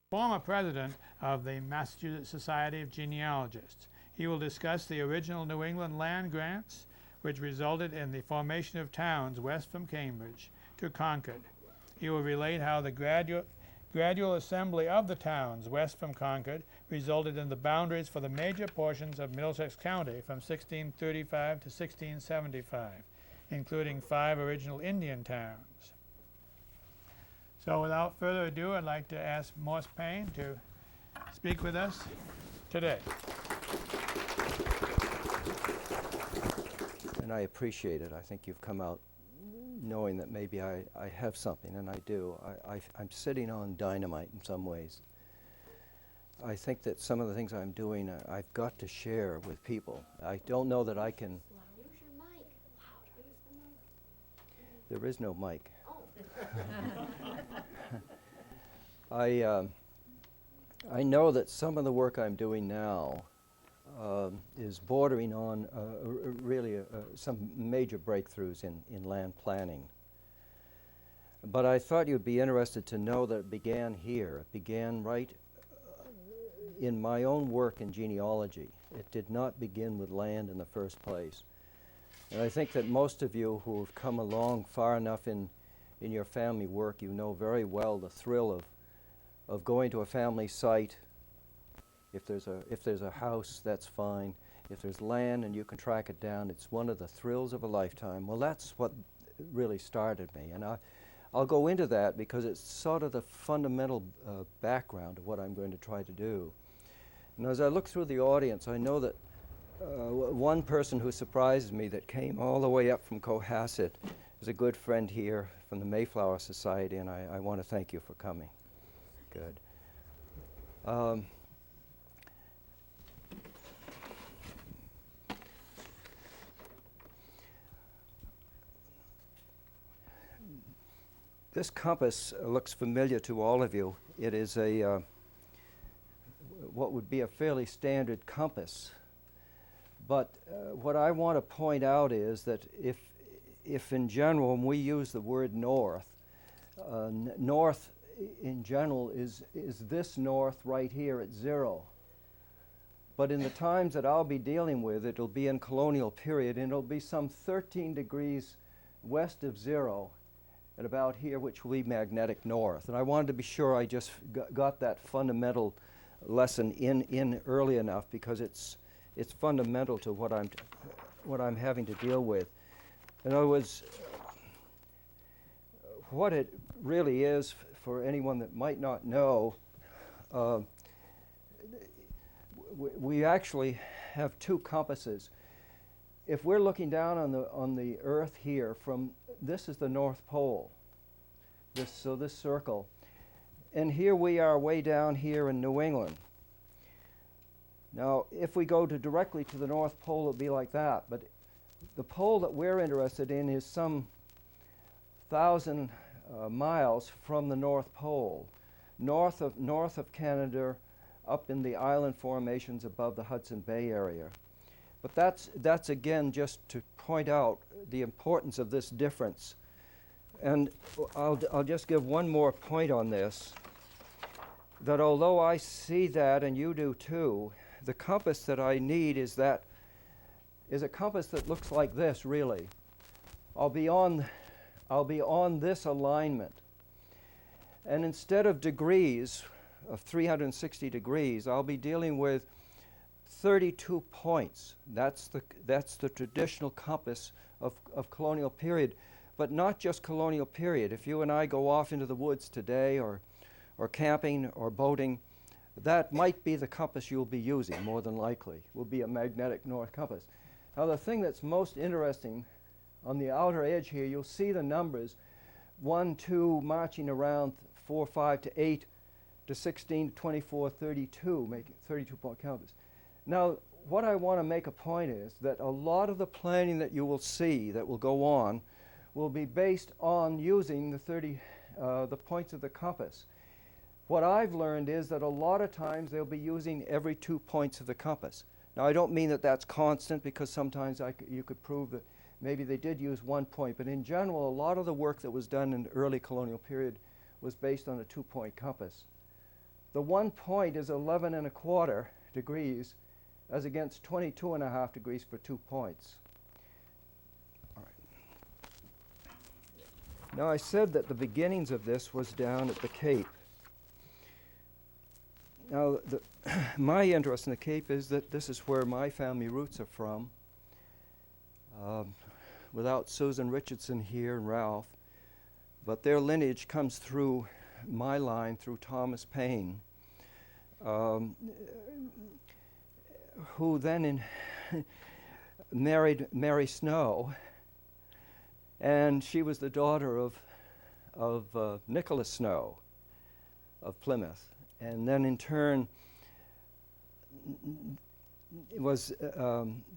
former president of the Massachusetts Society of Genealogists. He will discuss the original New England land grants, which resulted in the formation of towns west from Cambridge to Concord. He will relate how the gradual assembly of the towns west from Concord resulted in the boundaries for the major portions of Middlesex County from 1635 to 1675, including 5 original Indian towns. So without further ado, I'd like to ask Morse Payne to speak with us today. And I appreciate it. I think you've come out knowing that maybe I have something, and I do. I'm sitting on dynamite in some ways. I think that some of the things I'm doing, I've got to share with people. I don't know that I can. Use your mic. Louder. Use the mic. There is no mic. Oh. I know that some of the work I'm doing now is bordering on really some major breakthroughs in land planning. But I thought you'd be interested to know that it began here. It began right in my own work in genealogy. It did not begin with land in the first place. And I think that most of you who have come along far enough in your family work, you know very well the thrill of going to a family site. If there's a house, that's fine. If there's land and you can track it down, it's one of the thrills of a lifetime. Well, that's what really started me. And I'll go into that because it's sort of the fundamental background of what I'm going to try to do. And as I look through the audience, I know that one person who surprised me that came all the way up from Cohasset is a good friend here from the Mayflower Society, and I want to thank you for coming. Good. This compass looks familiar to all of you. It is a what would be a fairly standard compass. But what I want to point out is that if in general, when we use the word north, north in general is this north right here at 0. But in the times that I'll be dealing with, it'll be in colonial period, and it'll be some 13 degrees west of 0 at about here, which will be magnetic north. And I wanted to be sure I just got that fundamental lesson in early enough, because it's fundamental to what I'm having to deal with. In other words, what it really is, for anyone that might not know, we actually have 2 compasses. If we're looking down on the Earth here, this is the North Pole, this circle, and here we are way down here in New England. Now, if we go directly to the North Pole, it'll be like that. But the pole that we're interested in is some 1,000 miles from the North Pole, north of Canada, up in the island formations above the Hudson Bay area. But that's again just to point out the importance of this difference. And I'll just give one more point on this, that although I see that and you do too, the compass that I need is a compass that looks like this, really. I'll be on this alignment. And instead of degrees, of 360 degrees, I'll be dealing with 32 points. That's the traditional compass of colonial period, but not just colonial period. If you and I go off into the woods today, or camping or boating, that might be the compass you'll be using, more than likely. Will be a magnetic north compass. Now, the thing that's most interesting, on the outer edge here, you'll see the numbers 1, 2, marching around 4, 5 to 8 to 16 to 24, 32, making 32-point compass. Now, what I want to make a point is that a lot of the planning that you will see that will go on will be based on using the points of the compass. What I've learned is that a lot of times they'll be using every 2 points of the compass. Now, I don't mean that that's constant, because sometimes you could prove that maybe they did use 1 point, but in general, a lot of the work that was done in the early colonial period was based on a 2-point compass. The 1 point is 11 1/4 degrees as against 22 1/2 degrees for 2 points. All right. Now I said that the beginnings of this was down at the Cape. Now my interest in the Cape is that this is where my family roots are from. Without Susan Richardson here and Ralph, but their lineage comes through my line through Thomas Paine, who then married Mary Snow, and she was the daughter of Nicholas Snow of Plymouth, and then in turn it was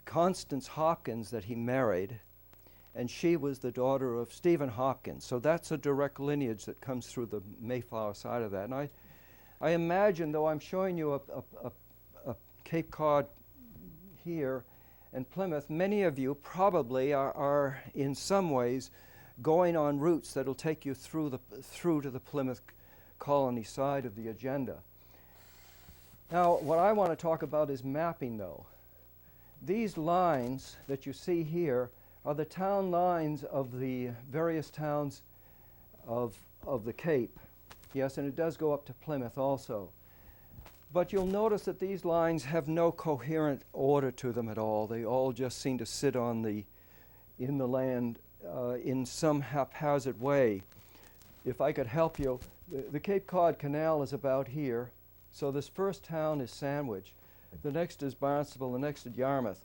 Constance Hopkins that he married, and she was the daughter of Stephen Hopkins. So that's a direct lineage that comes through the Mayflower side of that. And I imagine, though I'm showing you a Cape Cod here and Plymouth, many of you probably are in some ways going on routes that'll take you through to the Plymouth colony side of the agenda. Now, what I want to talk about is mapping, though. These lines that you see here are the town lines of the various towns of the Cape. Yes, and it does go up to Plymouth also. But you'll notice that these lines have no coherent order to them at all. They all just seem to sit in the land in some haphazard way. If I could help you, the Cape Cod Canal is about here. So this first town is Sandwich. The next is Barnstable, the next is Yarmouth.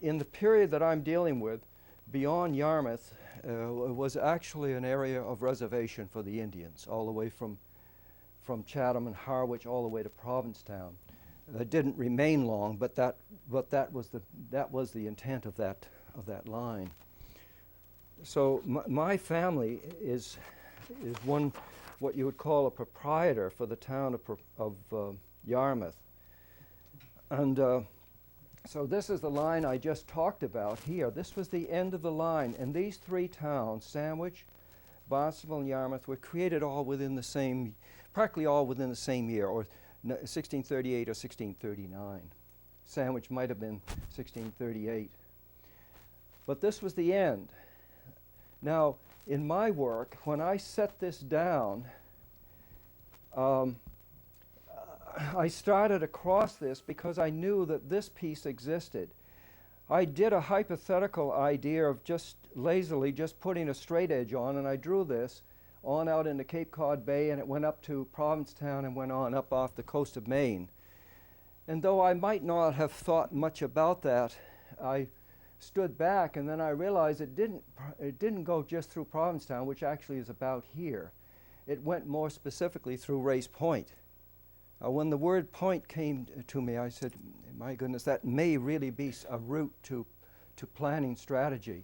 In the period that I'm dealing with, beyond Yarmouth was actually an area of reservation for the Indians, all the way from Chatham and Harwich all the way to Provincetown. That didn't remain long, but that was the intent of that line. So my family is one what you would call a proprietor for the town of Yarmouth, and so this is the line I just talked about here. This was the end of the line, and these three towns, Sandwich, Barnstable, and Yarmouth, were created practically all within the same year, or 1638 or 1639. Sandwich might have been 1638. But this was the end. Now, in my work, when I set this down, I started across this because I knew that this piece existed. I did a hypothetical idea of just lazily just putting a straight edge on, and I drew this on out into Cape Cod Bay, and it went up to Provincetown and went on up off the coast of Maine. And though I might not have thought much about that, I stood back, and then I realized it didn't go just through Provincetown, which actually is about here. It went more specifically through Race Point. When the word point came to me, I said, my goodness, that may really be a route to planning strategy.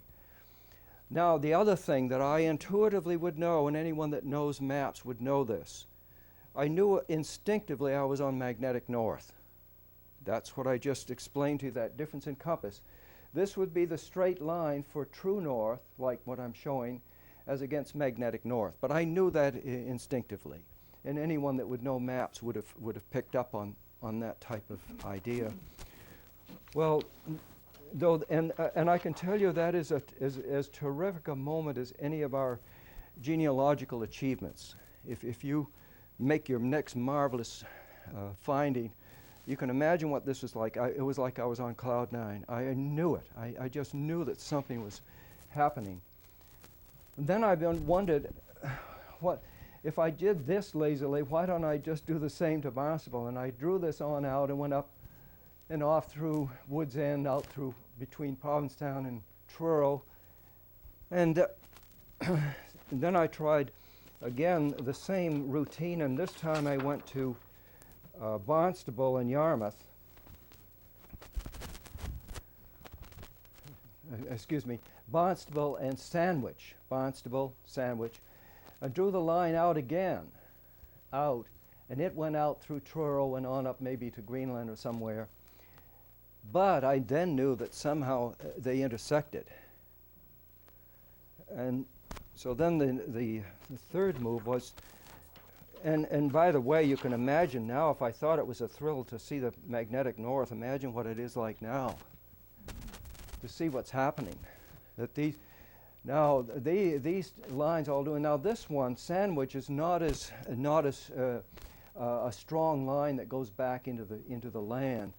Now, the other thing that I intuitively would know, and anyone that knows maps would know this, I knew instinctively I was on magnetic north. That's what I just explained to you, that difference in compass. This would be the straight line for true north, like what I'm showing, as against magnetic north. But I knew that instinctively. And anyone that would know maps would have picked up on that type of idea. Well, and I can tell you that is as terrific a moment as any of our genealogical achievements. If you make your next marvelous finding, you can imagine what this was like. It was like I was on cloud nine. I knew it. I just knew that something was happening. And then I wondered, what if I did this lazily, why don't I just do the same to Barnstable? And I drew this on out and went up and off through Woods End, out through between Provincetown and Truro. And then I tried again the same routine, and this time I went to Barnstable and Yarmouth. Barnstable and Sandwich. Barnstable, Sandwich. I drew the line out again, and it went out through Truro and on up maybe to Greenland or somewhere. But I then knew that somehow they intersected. And so then the third move was, And by the way, you can imagine now, if I thought it was a thrill to see the magnetic north, imagine what it is like now, to see what's happening. That these lines all doing. Now this one, Sandwich, is not as a strong line that goes back into the land,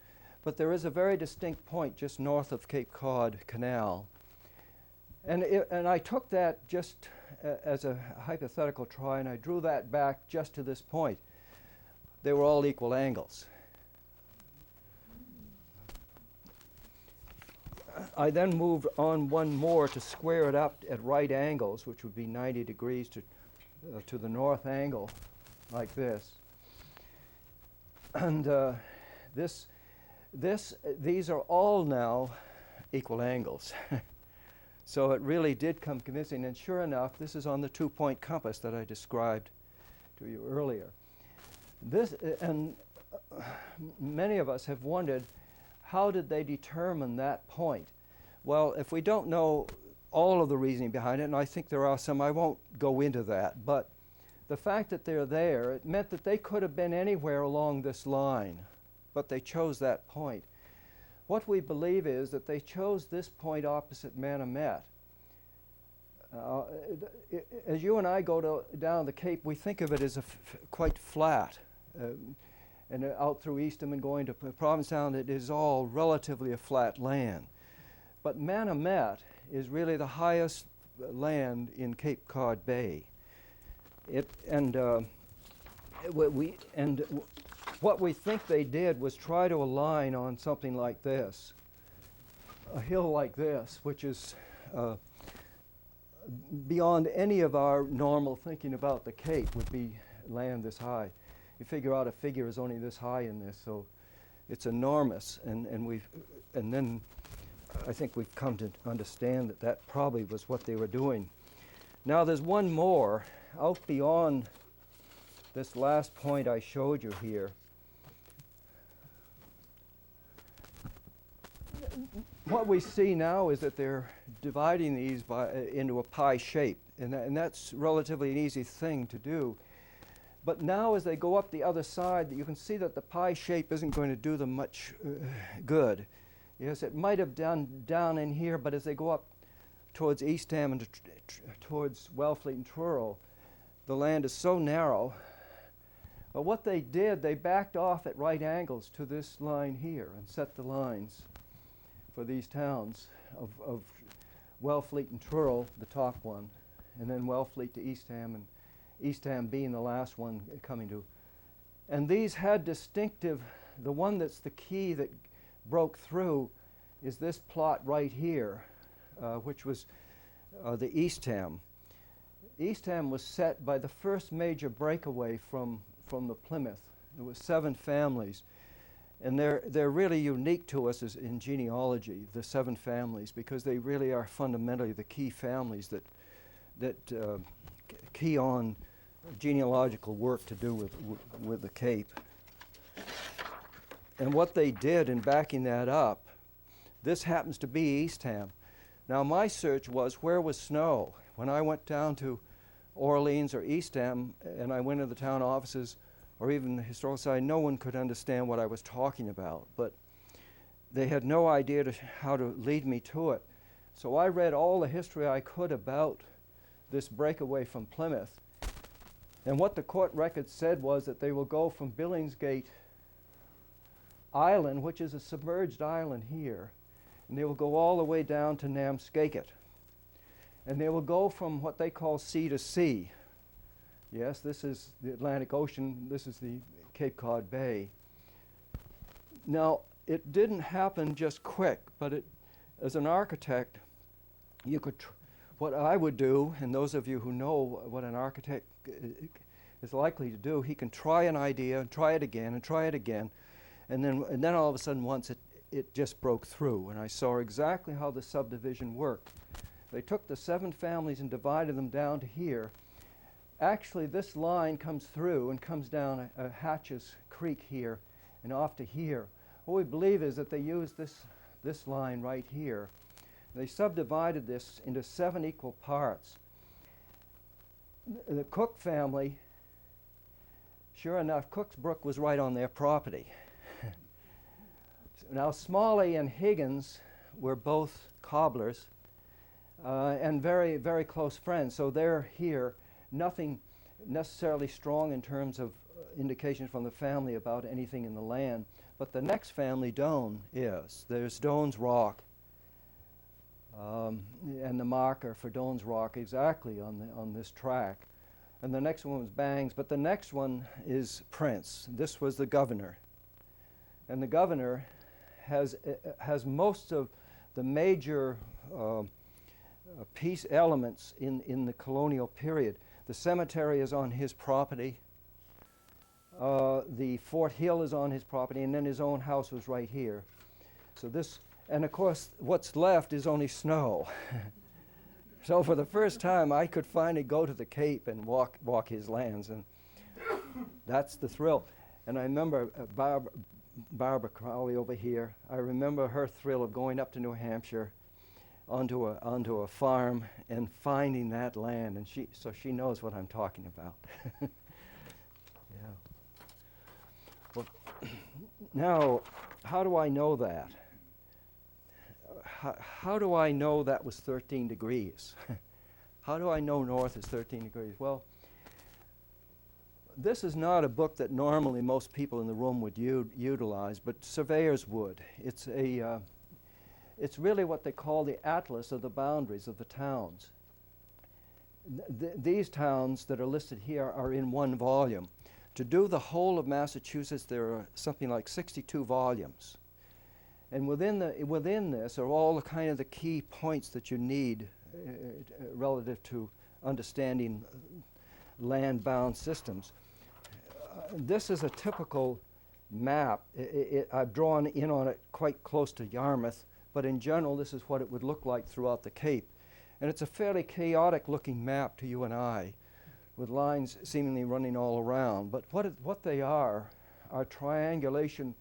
but there is a very distinct point just north of Cape Cod Canal, and I took that just as a hypothetical try, and I drew that back just to this point. They were all equal angles. I then moved on one more to square it up at right angles, which would be 90 degrees to the north angle, like this. And these are all now equal angles. So it really did come convincing, and sure enough, this is on the 2-point compass that I described to you earlier. Many of us have wondered, how did they determine that point? Well, if we don't know all of the reasoning behind it, and I think there are some, I won't go into that, but the fact that they're there, it meant that they could have been anywhere along this line, but they chose that point. What we believe is that they chose this point opposite Manomet. As you and I go down the Cape, we think of it as quite flat. And out through Eastham and going to Provincetown, it is all relatively a flat land. But Manomet is really the highest land in Cape Cod Bay. What we think they did was try to align on something like this, a hill like this, which is beyond any of our normal thinking about the Cape, would be land this high. You figure out a figure is only this high in this, so it's enormous. And then I think we've come to understand that that probably was what they were doing. Now there's one more out beyond this last point I showed you here. What we see now is that they're dividing these into a pie shape, and that's relatively an easy thing to do. But now as they go up the other side, you can see that the pie shape isn't going to do them much good. Yes, it might have done down in here, but as they go up towards Eastham and towards Wellfleet and Truro, the land is so narrow. But what they did, they backed off at right angles to this line here and set the lines for these towns of Wellfleet and Truro, the top one, and then Wellfleet to Eastham, and Eastham being the last one coming to. And these had distinctive, the one that's the key that broke through is this plot right here, which was the Eastham. Eastham was set by the first major breakaway from the Plymouth. There were 7 families. And they're really unique to us as in genealogy, the 7 families, because they really are fundamentally the key families that key on genealogical work to do with the Cape. And what they did in backing that up, this happens to be Eastham. Now my search was, where was snow? When I went down to Orleans or Eastham and I went to the town offices or even the historical society, no one could understand what I was talking about. But they had no idea how to lead me to it. So I read all the history I could about this breakaway from Plymouth. And what the court record said was that they will go from Billingsgate Island, which is a submerged island here, and they will go all the way down to Namskakit. And they will go from what they call sea to sea. Yes, this is the Atlantic Ocean, this is the Cape Cod Bay. Now, it didn't happen just quick, but as an architect, you could, what I would do, and those of you who know what an architect is likely to do, he can try an idea and try it again and try it again, and then all of a sudden once it just broke through, and I saw exactly how the subdivision worked. They took the 7 families and divided them down to here. Actually, this line comes through and comes down a Hatches Creek here and off to here. What we believe is that they used this line right here. They subdivided this into 7 equal parts. The Cook family Sure enough, Cook's Brook was right on their property. Now, Smalley and Higgins were both cobblers and very, very close friends. So they're here. Nothing necessarily strong in terms of indications from the family about anything in the land. But the next family, Doane, is. There's Doane's Rock. And the marker for Doane's Rock exactly on this track. And the next one was Bangs, but the next one is Prince. This was the governor. And the governor has most of the major piece elements in the colonial period. The cemetery is on his property. The Fort Hill is on his property, and then his own house was right here. So this, and of course, what's left is only snow. So for the first time, I could finally go to the Cape and walk his lands, and that's the thrill. And I remember Barbara Crowley over here. I remember her thrill of going up to New Hampshire onto a farm and finding that land, and so she knows what I'm talking about. Yeah. Well, now, how do I know that? How do I know that was 13 degrees? How do I know north is 13 degrees? Well, this is not a book that normally most people in the room would utilize, but surveyors would. It's really what they call the atlas of the boundaries of the towns. These towns that are listed here are in one volume. To do the whole of Massachusetts, there are something like 62 volumes. And within this are all the key points that you need relative to understanding land-bound systems. This is a typical map. I've drawn in on it quite close to Yarmouth, but in general, this is what it would look like throughout the Cape. And it's a fairly chaotic-looking map to you and I, with lines seemingly running all around. But what they are triangulation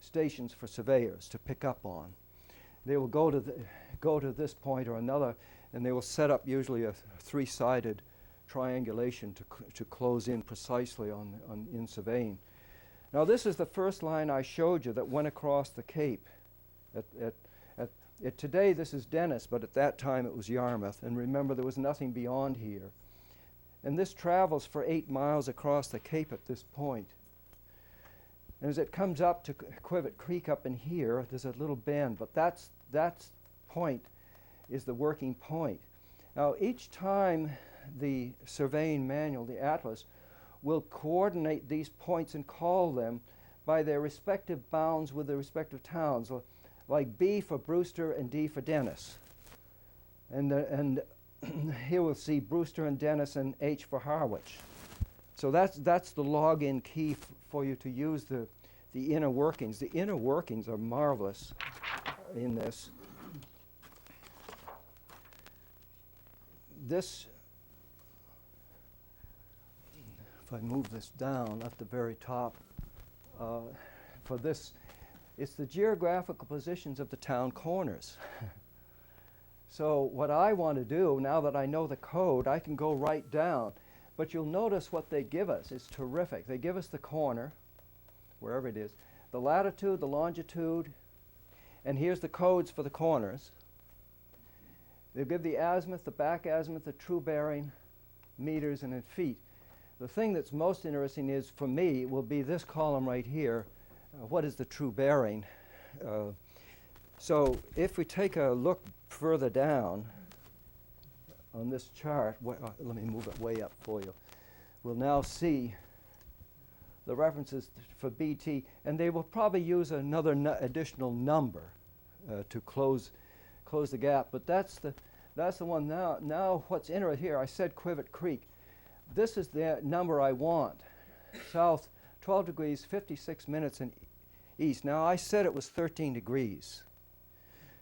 stations for surveyors to pick up on. They will go to this point or another, and they will set up usually a three-sided triangulation to close in precisely in surveying. Now, this is the first line I showed you that went across the Cape. Today, this is Dennis, but at that time it was Yarmouth. And remember, there was nothing beyond here. And this travels for 8 miles across the Cape at this point. And as it comes up to Quivet Creek up in here, there's a little bend, but that point is the working point. Now, each time the surveying manual, the atlas, will coordinate these points and call them by their respective bounds with their respective towns, like B for Brewster and D for Dennis. And here we'll see Brewster and Dennis and H for Harwich. So that's the login key for you to use the inner workings. The inner workings are marvelous in this. This, if I move this down at the very top, for this, it's the geographical positions of the town corners. So what I want to do, now that I know the code, I can go right down. But you'll notice what they give us is terrific. They give us the corner, wherever it is, the latitude, the longitude, and here's the codes for the corners. They'll give the azimuth, the back azimuth, the true bearing, meters, and in feet. The thing that's most interesting is, for me, will be this column right here. What is the true bearing? So if we take a look further down on this chart, let me move it way up for you. We'll now see the references for BT, and they will probably use another additional number to close the gap. But that's the one now. Now what's interesting here, I said Quivet Creek. This is the number I want. South 12 degrees, 56 minutes, and east. Now I said it was 13 degrees.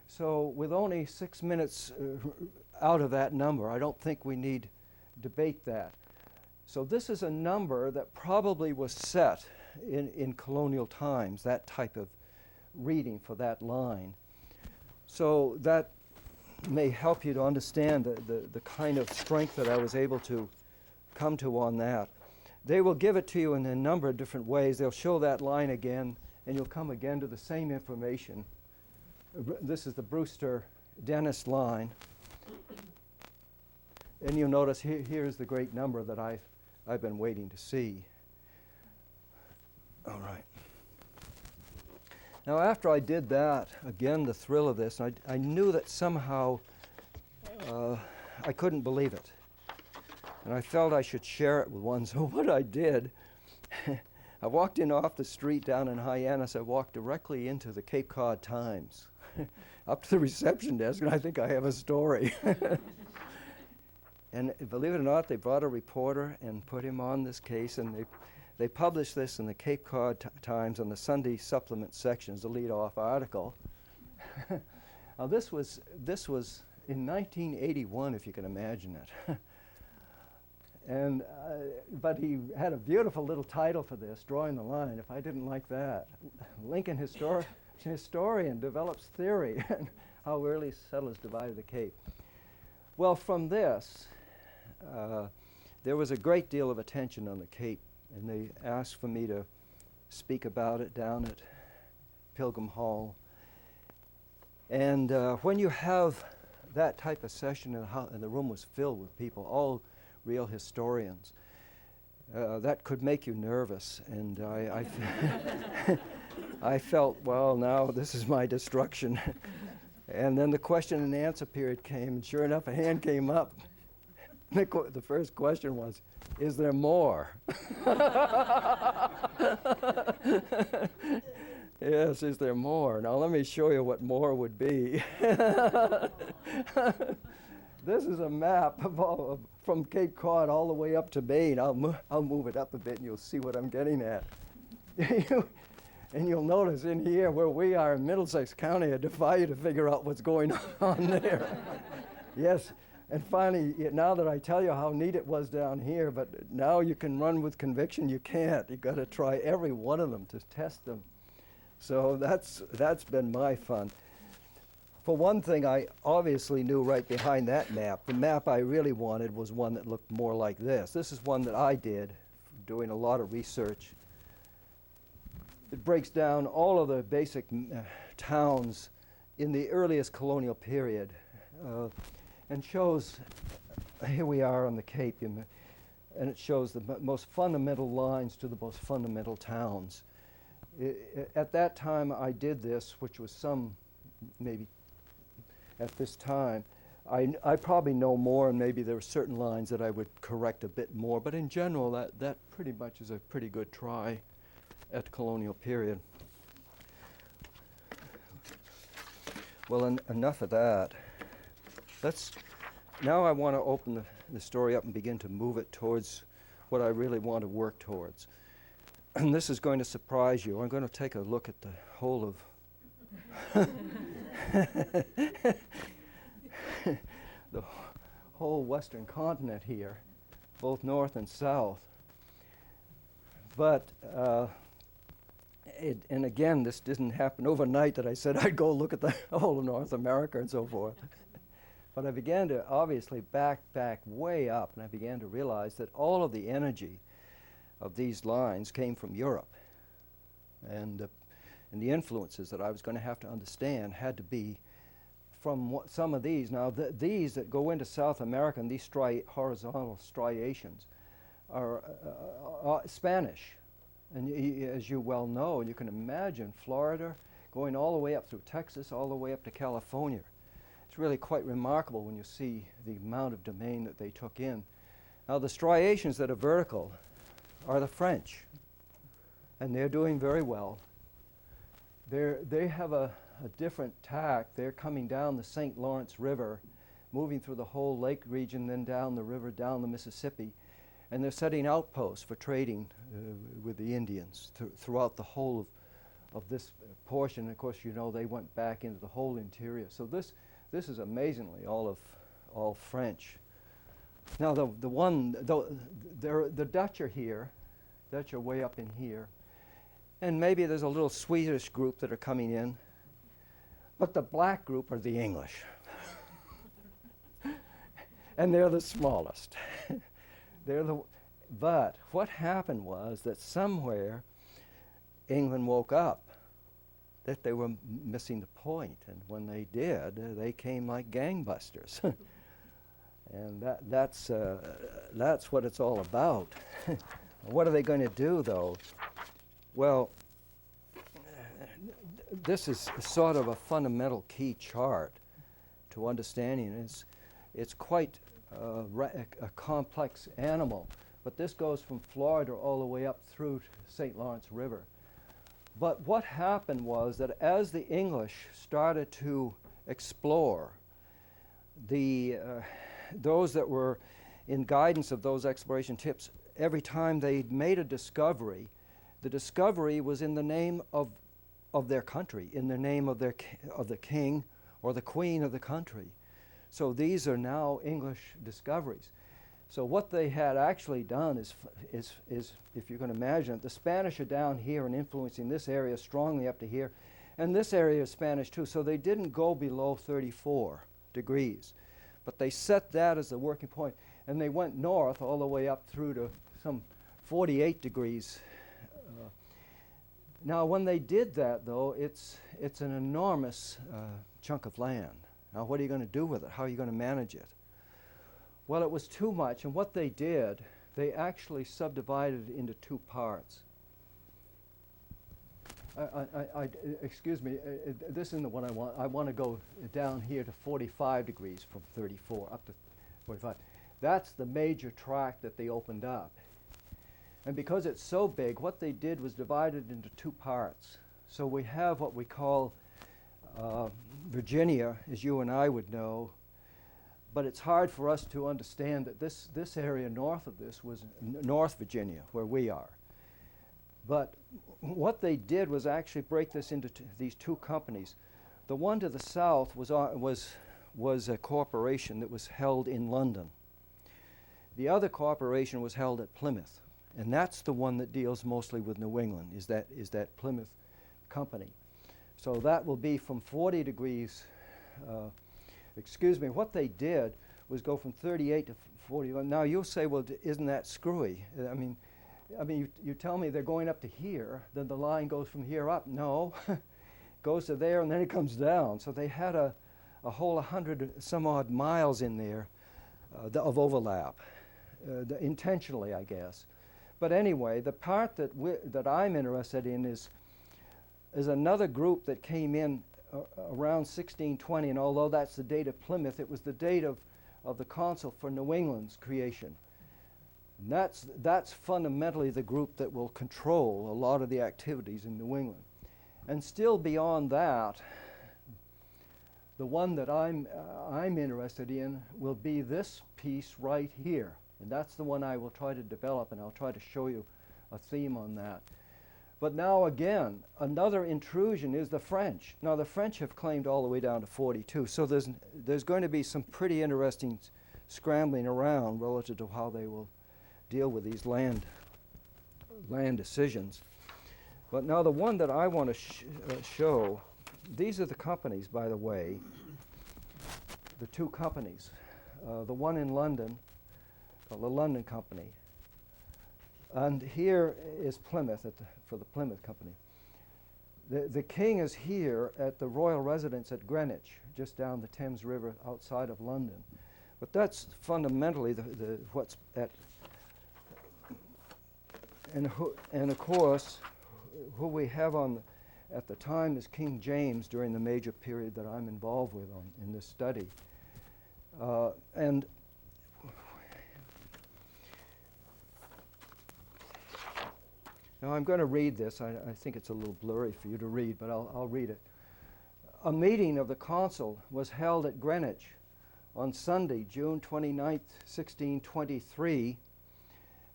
So with only 6 minutes out of that number, I don't think we need to debate that. So this is a number that probably was set in colonial times, that type of reading for that line. So that may help you to understand the kind of strength that I was able to come to on that. They will give it to you in a number of different ways. They'll show that line again, and you'll come again to the same information. This is the Brewster-Dennis line. And you'll notice here's the great number that I've been waiting to see. All right. Now, after I did that, again, the thrill of this, I knew that somehow I couldn't believe it. And I felt I should share it with one. So what I did, I walked in off the street down in Hyannis. I walked directly into the Cape Cod Times, up to the reception desk, and I think I have a story. And believe it or not, they brought a reporter and put him on this case, and they published this in the Cape Cod Times on the Sunday supplement section as a lead-off article. Now this was in 1981, if you can imagine it. And but he had a beautiful little title for this, Drawing the Line. If I didn't like that, Lincoln historian develops theory on how early settlers divided the Cape. Well, from this, there was a great deal of attention on the Cape, and they asked for me to speak about it down at Pilgrim Hall. And when you have that type of session, and the room was filled with people, all real historians, that could make you nervous. And I felt, well, now this is my destruction. And then the question and answer period came, and sure enough, a hand came up. The first question was, is there more? Yes, is there more? Now let me show you what more would be. This is a map of from Cape Cod all the way up to Maine. I'll move it up a bit and you'll see what I'm getting at. And you'll notice in here where we are in Middlesex County, I defy you to figure out what's going on there. Yes, and finally, now that I tell you how neat it was down here, but now you can run with conviction, you can't. You've got to try every one of them to test them. So that's been my fun. For one thing, I obviously knew right behind that map, the map I really wanted was one that looked more like this. This is one that I did, doing a lot of research. It breaks down all of the basic towns in the earliest colonial period and shows, here we are on the Cape, and it shows the most fundamental lines to the most fundamental towns. At that time I did this, which was some, maybe at this time, I probably know more, and maybe there were certain lines that I would correct a bit more, but in general that pretty much is a pretty good try at the colonial period. Well, enough of that. Now I want to open the story up and begin to move it towards what I really want to work towards. And this is going to surprise you. I'm going to take a look at the whole of the whole western continent here, both north and south. But and again, this didn't happen overnight that I said I'd go look at the whole of North America and so forth. But I began to obviously back way up, and I began to realize that all of the energy of these lines came from Europe. And the influences that I was going to have to understand had to be from some of these. Now, these that go into South America, and these horizontal striations, are Spanish. And as you well know, you can imagine Florida going all the way up through Texas, all the way up to California. It's really quite remarkable when you see the amount of domain that they took in. Now, the striations that are vertical are the French, and they're doing very well. They have a different tack. They're coming down the St. Lawrence River, moving through the whole lake region, then down the river, down the Mississippi, and they're setting outposts for trading with the Indians throughout the whole of this portion. And of course, you know, they went back into the whole interior. So this is amazingly all French. Now the Dutch are here. Dutch are way up in here. And maybe there's a little Swedish group that are coming in. But the black group are the English. And they're the smallest. But what happened was that somewhere England woke up that they were missing the point, and when they did, they came like gangbusters. And that's what it's all about. What are they going to do, though? Well, this is sort of a fundamental key chart to understanding. It's quite a complex animal, but this goes from Florida all the way up through to St. Lawrence River. But what happened was that as the English started to explore, those that were in guidance of those exploration tips, every time they made a discovery, the discovery was in the name of their country, in the name of the king or the queen of the country. So these are now English discoveries. So what they had actually done is if you can imagine it, the Spanish are down here and influencing this area strongly up to here, and this area is Spanish too. So they didn't go below 34 degrees, but they set that as the working point, and they went north all the way up through to some 48 degrees. Now, when they did that, though, it's an enormous chunk of land. Now, what are you going to do with it? How are you going to manage it? Well, it was too much, and what they did, they actually subdivided it into two parts. Excuse me, this isn't what I want. I want to go down here to 45 degrees from 34 up to 45. That's the major tract that they opened up. And because it's so big, what they did was divide it into two parts. So we have what we call Virginia, as you and I would know, but it's hard for us to understand that this area north of this was North Virginia, where we are. But what they did was actually break this into these two companies. The one to the south was a corporation that was held in London. The other corporation was held at Plymouth, and that's the one that deals mostly with New England, is that Plymouth company. So that will be from 40 degrees. Excuse me, what they did was go from 38 to 41. Now you'll say, well, isn't that screwy? I mean, you tell me they're going up to here, then the line goes from here up. No, goes to there and then it comes down. So they had a whole 100 some odd miles in there of overlap, intentionally, I guess. But anyway, the part that I'm interested in is another group that came in around 1620, and although that's the date of Plymouth, it was the date of the Council for New England's creation. And that's fundamentally the group that will control a lot of the activities in New England. And still beyond that, the one that I'm interested in will be this piece right here. And that's the one I will try to develop, and I'll try to show you a theme on that. But now again, another intrusion is the French. Now the French have claimed all the way down to 42, so there's going to be some pretty interesting scrambling around relative to how they will deal with these land decisions. But now the one that I want to show, these are the companies, by the way, the two companies. The one in London, called the London Company. And here is Plymouth for the Plymouth Company. The king is here at the royal residence at Greenwich, just down the Thames River outside of London. But that's fundamentally what's at. And of course, who we have at the time is King James during the major period that I'm involved with in this study. And now I'm going to read this. I think it's a little blurry for you to read, but I'll read it. A meeting of the council was held at Greenwich on Sunday, June 29th, 1623,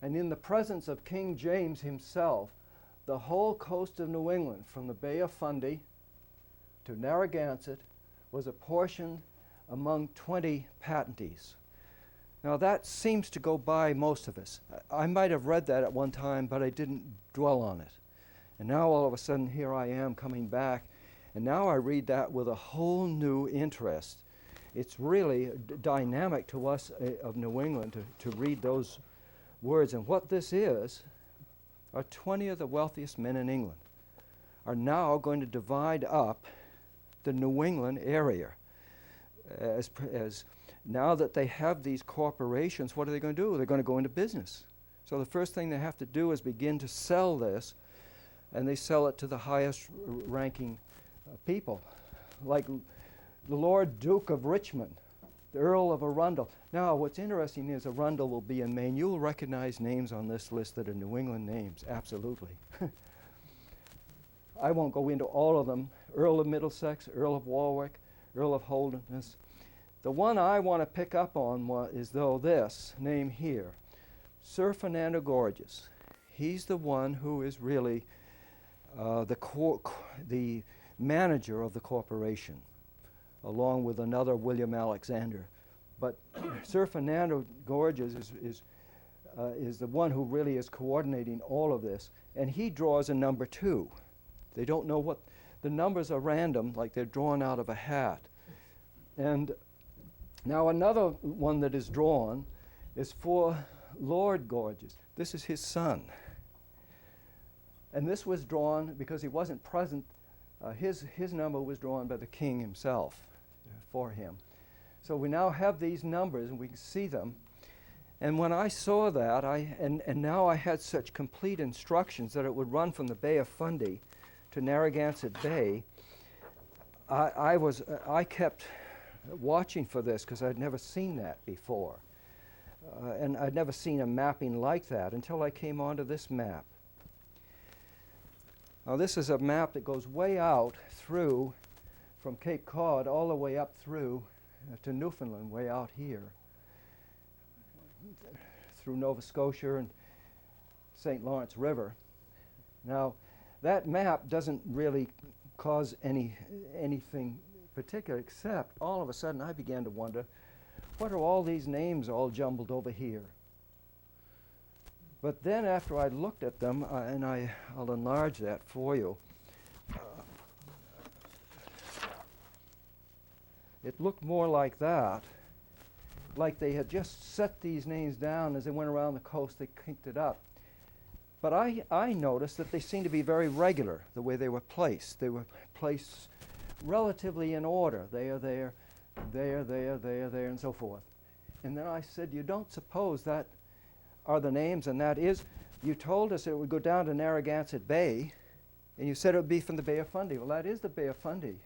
and in the presence of King James himself, the whole coast of New England, from the Bay of Fundy to Narragansett, was apportioned among 20 patentees. Now that seems to go by most of us. I might have read that at one time, but I didn't dwell on it. And now all of a sudden here I am coming back, and now I read that with a whole new interest. It's really dynamic to us of New England to read those words. And what this is, are 20 of the wealthiest men in England are now going to divide up the New England area. As now that they have these corporations, what are they going to do? They're going to go into business. So the first thing they have to do is begin to sell this, and they sell it to the highest ranking people, like the Lord Duke of Richmond, the Earl of Arundel. Now, what's interesting is Arundel will be in Maine. You'll recognize names on this list that are New England names, absolutely. I won't go into all of them. Earl of Middlesex, Earl of Warwick, Earl of Holderness. The one I want to pick up on is this name here, Sir Fernando Gorges. He's the one who is really the manager of the corporation, along with another William Alexander. But Sir Fernando Gorges is the one who really is coordinating all of this, and he draws a number 2. They don't know what the numbers are random, like they're drawn out of a hat. And now another one that is drawn is for Lord Gorges. This is his son. And this was drawn because he wasn't present. His number was drawn by the king himself for him. So we now have these numbers and we can see them. And when I saw that, and now I had such complete instructions that it would run from the Bay of Fundy to Narragansett Bay, I kept watching for this because I'd never seen that before. And I'd never seen a mapping like that until I came onto this map. Now this is a map that goes way out through from Cape Cod all the way up through to Newfoundland, way out here, through Nova Scotia and St. Lawrence River. Now that map doesn't really cause anything particular, except all of a sudden I began to wonder, what are all these names all jumbled over here? But then after I looked at them, and I'll enlarge that for you, it looked more like that, like they had just set these names down as they went around the coast, they kinked it up. But I noticed that they seemed to be very regular, the way they were placed. They were placed relatively in order. There, there, there, there, there, there, and so forth. And then I said, you don't suppose that are the names, and that is, you told us it would go down to Narragansett Bay, and you said it would be from the Bay of Fundy. Well, that is the Bay of Fundy.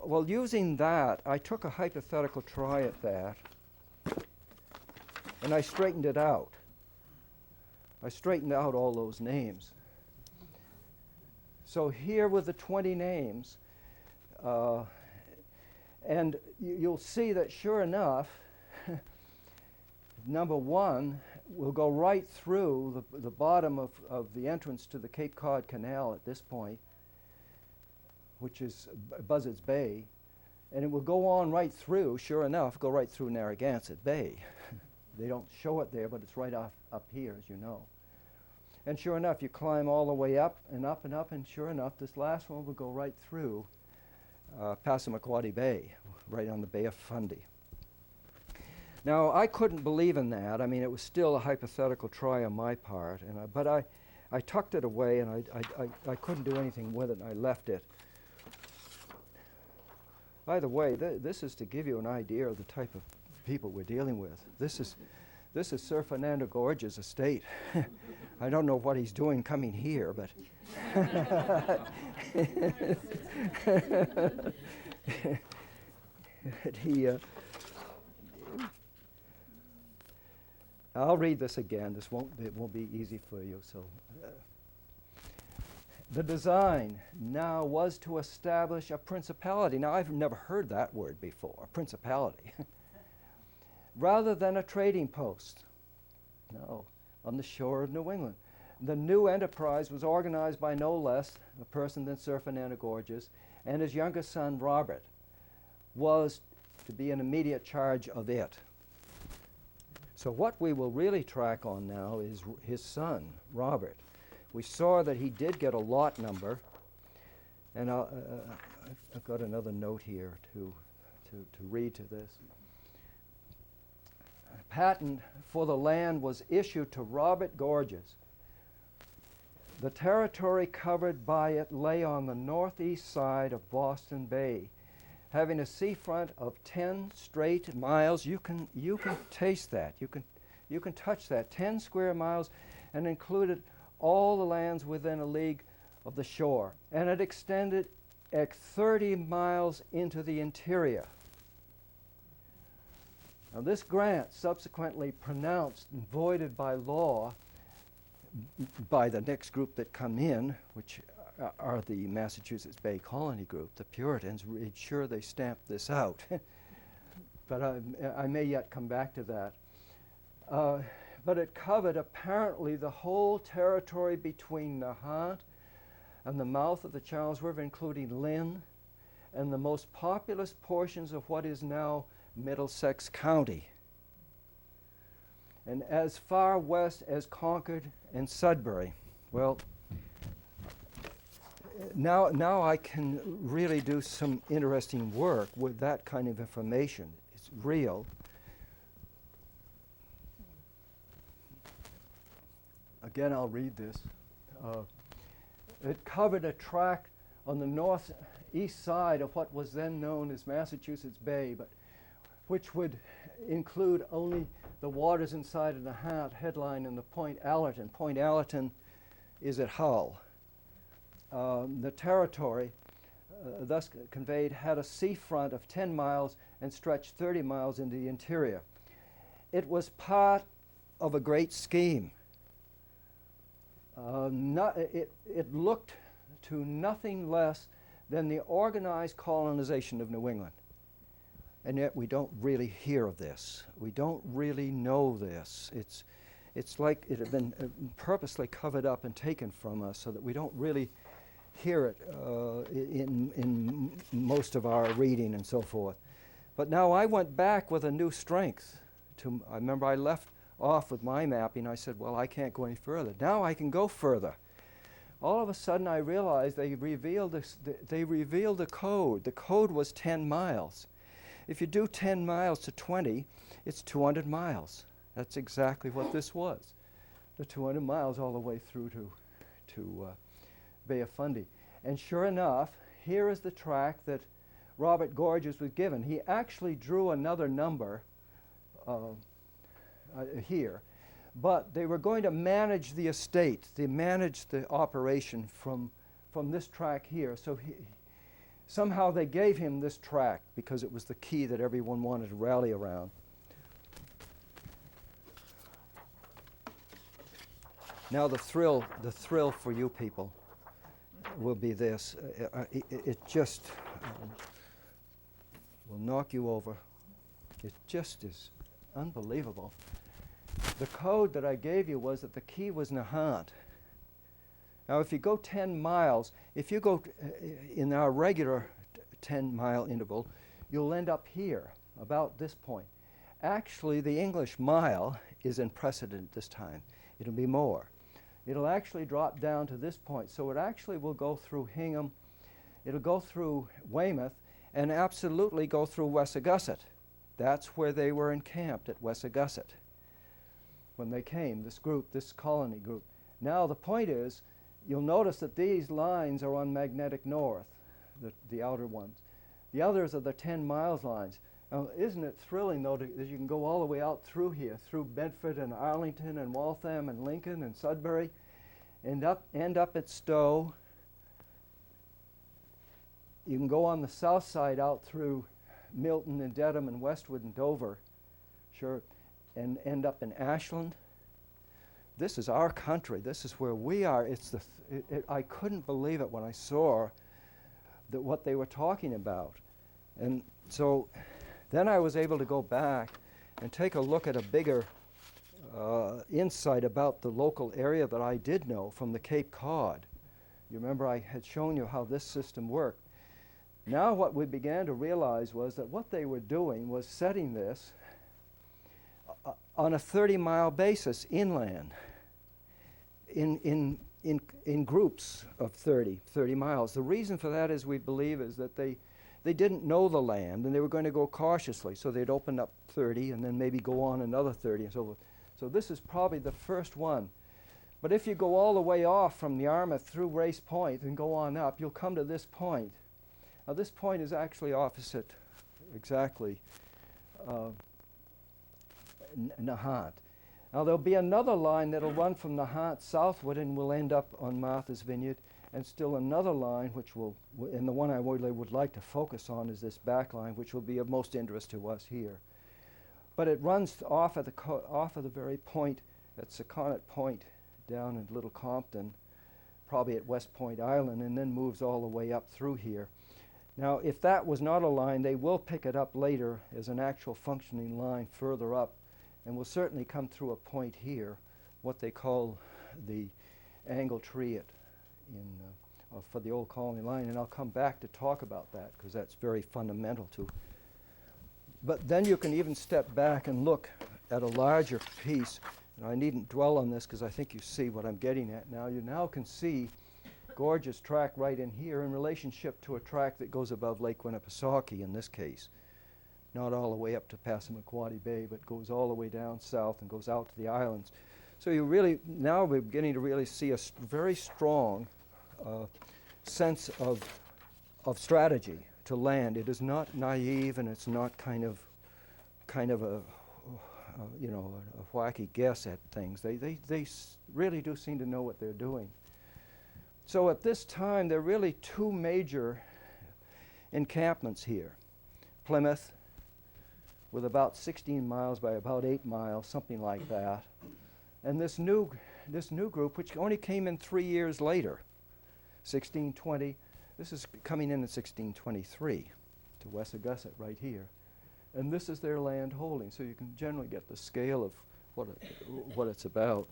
Well, using that, I took a hypothetical try at that, and I straightened it out. I straightened out all those names. So here with the 20 names, and you'll see that sure enough, number 1 will go right through the bottom of the entrance to the Cape Cod Canal at this point, which is Buzzards Bay, and it will go on right through, sure enough, go right through Narragansett Bay. They don't show it there, but it's right up here, as you know. And sure enough, you climb all the way up and up and up, and sure enough, this last one will go right through Passamaquoddy Bay, right on the Bay of Fundy. Now, I couldn't believe in that. I mean, it was still a hypothetical try on my part, but I tucked it away, and I couldn't do anything with it, and I left it. By the way, this is to give you an idea of the type of people we're dealing with. This is Sir Fernando Gorges' estate. I don't know what he's doing coming here, but I'll read this again. It won't be easy for you. So, the design now was to establish a principality. Now, I've never heard that word before, a principality, rather than a trading post. No, on the shore of New England. The new enterprise was organized by no less a person than Sir Fernando Gorges, and his youngest son, Robert, was to be in immediate charge of it. So what we will really track on now is his son, Robert. We saw that he did get a lot number, and I've got another note here to read to this. patent for the land was issued to Robert Gorges. The territory covered by it lay on the northeast side of Boston Bay, having a seafront of 10 straight miles. You can taste that. You can touch that. 10 square miles, and included all the lands within a league of the shore. And it extended 30 miles into the interior. Now, this grant, subsequently pronounced and voided by law by the next group that come in, which are the Massachusetts Bay Colony Group, the Puritans, made sure they stamped this out. But I may yet come back to that. But it covered apparently the whole territory between Nahant and the mouth of the Charles River, including Lynn, and the most populous portions of what is now Middlesex County, and as far west as Concord and Sudbury. Well, now I can really do some interesting work with that kind of information. It's real. Again, I'll read this. It covered a tract on the northeast side of what was then known as Massachusetts Bay, but which would include only the waters inside of the headline and the Point Allerton. Point Allerton is at Hull. The territory, thus conveyed, had a seafront of 10 miles and stretched 30 miles into the interior. It was part of a great scheme. It looked to nothing less than the organized colonization of New England. And yet we don't really hear of this. We don't really know this. It's like it had been purposely covered up and taken from us so that we don't really hear it in most of our reading and so forth. But now I went back with a new strength. I remember I left off with my mapping. I said, well, I can't go any further. Now I can go further. All of a sudden I realized they revealed the code. The code was 10 miles. If you do 10 miles to 20, it's 200 miles. That's exactly what this was. The 200 miles all the way through to Bay of Fundy. And sure enough, here is the track that Robert Gorges was given. He actually drew another number here, but they were going to manage the estate. They managed the operation from this track here. So somehow they gave him this tract because it was the key that everyone wanted to rally around. Now the thrill for you people will be this. It just will knock you over. It just is unbelievable. The code that I gave you was that the key was Nahant. Now, if you go 10 miles, if you go in our regular 10-mile interval, you'll end up here, about this point. Actually, the English mile is in precedent this time. It'll be more. It'll actually drop down to this point. So it actually will go through Hingham. It'll go through Weymouth and absolutely go through Wessagusset. That's where they were encamped, at Wessagusset, when they came, this group, this colony group. Now the point is, you'll notice that these lines are on magnetic north, the outer ones. The others are the 10 miles lines. Now, isn't it thrilling, though, that you can go all the way out through here, through Bedford and Arlington and Waltham and Lincoln and Sudbury, end up at Stowe. You can go on the south side out through Milton and Dedham and Westwood and Dover, sure, and end up in Ashland. This is our country. This is where we are. I couldn't believe it when I saw what they were talking about. And so then I was able to go back and take a look at a bigger insight about the local area that I did know from the Cape Cod. You remember I had shown you how this system worked. Now what we began to realize was that what they were doing was setting this on a 30-mile basis inland in groups of 30 miles. The reason for that is we believe is that they they didn't know the land, and they were going to go cautiously. So they'd open up 30 and then maybe go on another 30 and so forth. So this is probably the first one. But if you go all the way off from Yarmouth through Race Point and go on up, you'll come to this point. Now this point is actually opposite exactly Nahant. Now there'll be another line that'll run from Nahant southward and will end up on Martha's Vineyard, and still another line which will, and the one I really would like to focus on is this back line, which will be of most interest to us here. But it runs off of the very point at Saconnet Point down in Little Compton, probably at West Point Island, and then moves all the way up through here. Now, if that was not a line, they will pick it up later as an actual functioning line further up, and will certainly come through a point here, what they call the angle triad for the old colony line, and I'll come back to talk about that because that's very fundamental to. But then you can even step back and look at a larger piece, and I needn't dwell on this because I think you see what I'm getting at now. You now can see gorgeous track right in here in relationship to a track that goes above Lake Winnipesaukee in this case. Not all the way up to Passamaquoddy Bay, but goes all the way down south and goes out to the islands. So you really, now we're beginning to really see a very strong sense of strategy to land. It is not naive, and it's not kind of a you know, a wacky guess at things. They really do seem to know what they're doing. So at this time, there are really two major encampments here. Plymouth, with about 16 miles by about 8 miles, something like that. And this new group, which only came in 3 years later, 1620. This is coming in 1623 to Wessagusset right here. And this is their land holding, so you can generally get the scale of what it's about.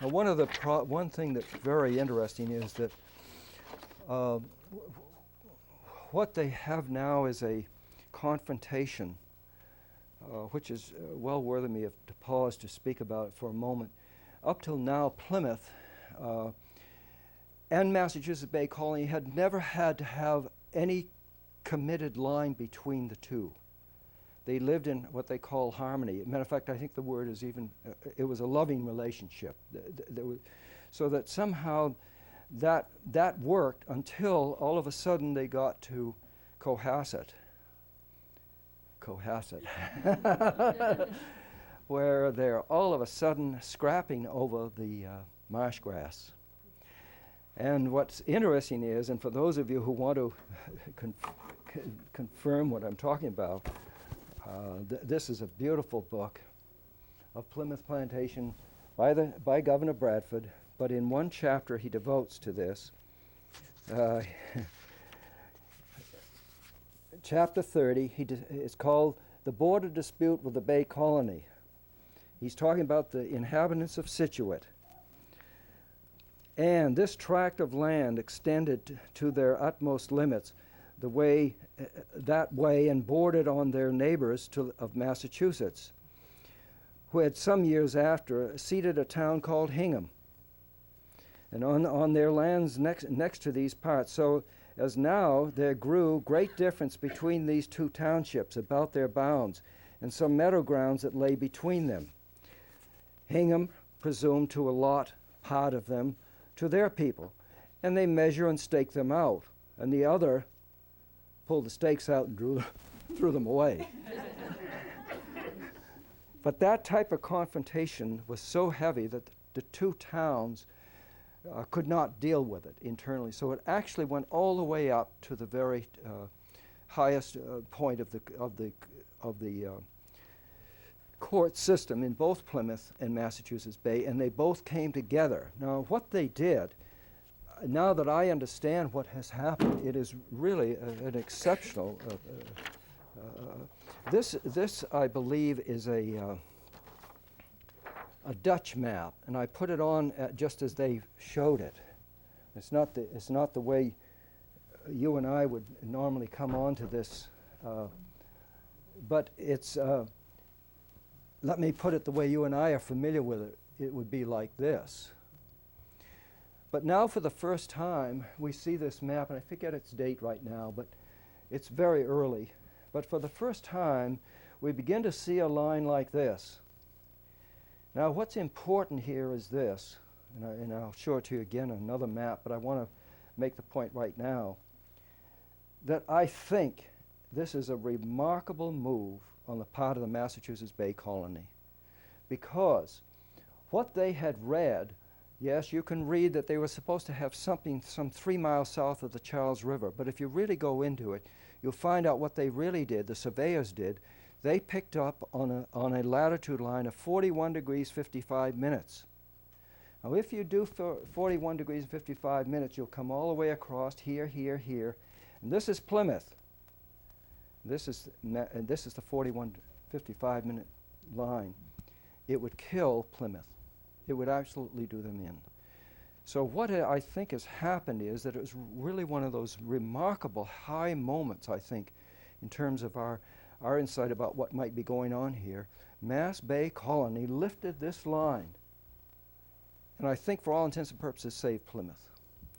One thing that's very interesting is that what they have now is a confrontation, which is well worthy me to pause to speak about it for a moment. Up till now, Plymouth and Massachusetts Bay Colony had never had to have any committed line between the two. They lived in what they call harmony. As a matter of fact, I think the word is even, it was a loving relationship. So that somehow that worked until all of a sudden they got to Cohasset, where they're all of a sudden scrapping over the marsh grass. And what's interesting is, and for those of you who want to confirm what I'm talking about, this is a beautiful book of Plymouth Plantation by Governor Bradford, but in one chapter he devotes to this. Chapter 30, it's called The Border Dispute with the Bay Colony. He's talking about the inhabitants of Scituate. And this tract of land extended to their utmost limits that way and bordered on their neighbors of Massachusetts, who had some years after seated a town called Hingham, and on their lands next to these parts. So as now there grew great difference between these two townships about their bounds, and some meadow grounds that lay between them. Hingham presumed to allot part of them to their people, and they measure and stake them out, and the other pulled the stakes out and threw them away. But that type of confrontation was so heavy that the two towns could not deal with it internally. So it actually went all the way up to the very highest point of the court system in both Plymouth and Massachusetts Bay, and they both came together. Now, what they did, now that I understand what has happened, it is really an exceptional. This, I believe, is a Dutch map, and I put it on just as they showed it. It's not the way you and I would normally come on to this, but it's. Let me put it the way you and I are familiar with it. It would be like this. But now for the first time, we see this map, and I forget its date right now, but it's very early. But for the first time, we begin to see a line like this. Now, what's important here is this, and I'll show it to you again on another map, but I want to make the point right now, that I think this is a remarkable move on the part of the Massachusetts Bay Colony, because what they had read, yes, you can read that they were supposed to have something some 3 miles south of the Charles River, but if you really go into it, you'll find out what they really did, the surveyors did. They picked up on a latitude line of 41 degrees 55 minutes. Now, if you do 41 degrees 55 minutes, you'll come all the way across here, here, here. And this is Plymouth. This is the 41 55 minute line. It would kill Plymouth. It would absolutely do them in. So what I think has happened is that it was really one of those remarkable high moments, I think, in terms of our insight about what might be going on here. Mass Bay Colony lifted this line, and I think for all intents and purposes saved Plymouth,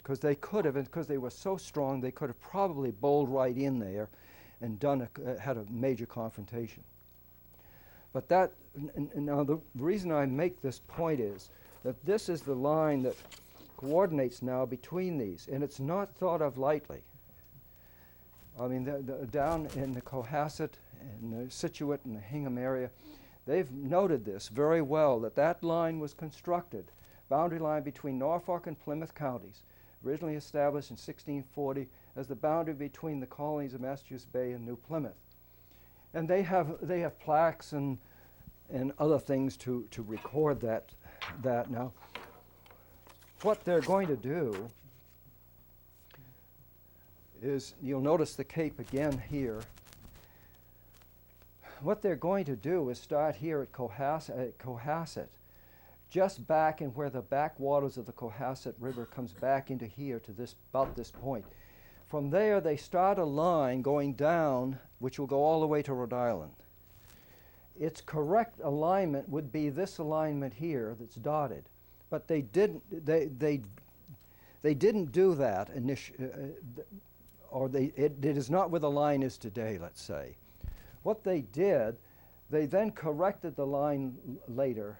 because they could have, and because they were so strong, they could have probably bowled right in there and had a major confrontation. But that, now the reason I make this point is that this is the line that coordinates now between these, and it's not thought of lightly. I mean, down in the Cohasset and the Scituate and the Hingham area, they've noted this very well, that that line was constructed, boundary line between Norfolk and Plymouth counties, originally established in 1640 as the boundary between the colonies of Massachusetts Bay and New Plymouth. And they have plaques and other things to record that. Now, what they're going to do is, you'll notice the cape again here. What they're going to do is start here at Cohasset, just back in where the backwaters of the Cohasset River comes back into here to about this point. From there, they start a line going down, which will go all the way to Rhode Island. Its correct alignment would be this alignment here that's dotted, but they didn't. They didn't do that initially, it is not where the line is today, let's say. What they did, they then corrected the line later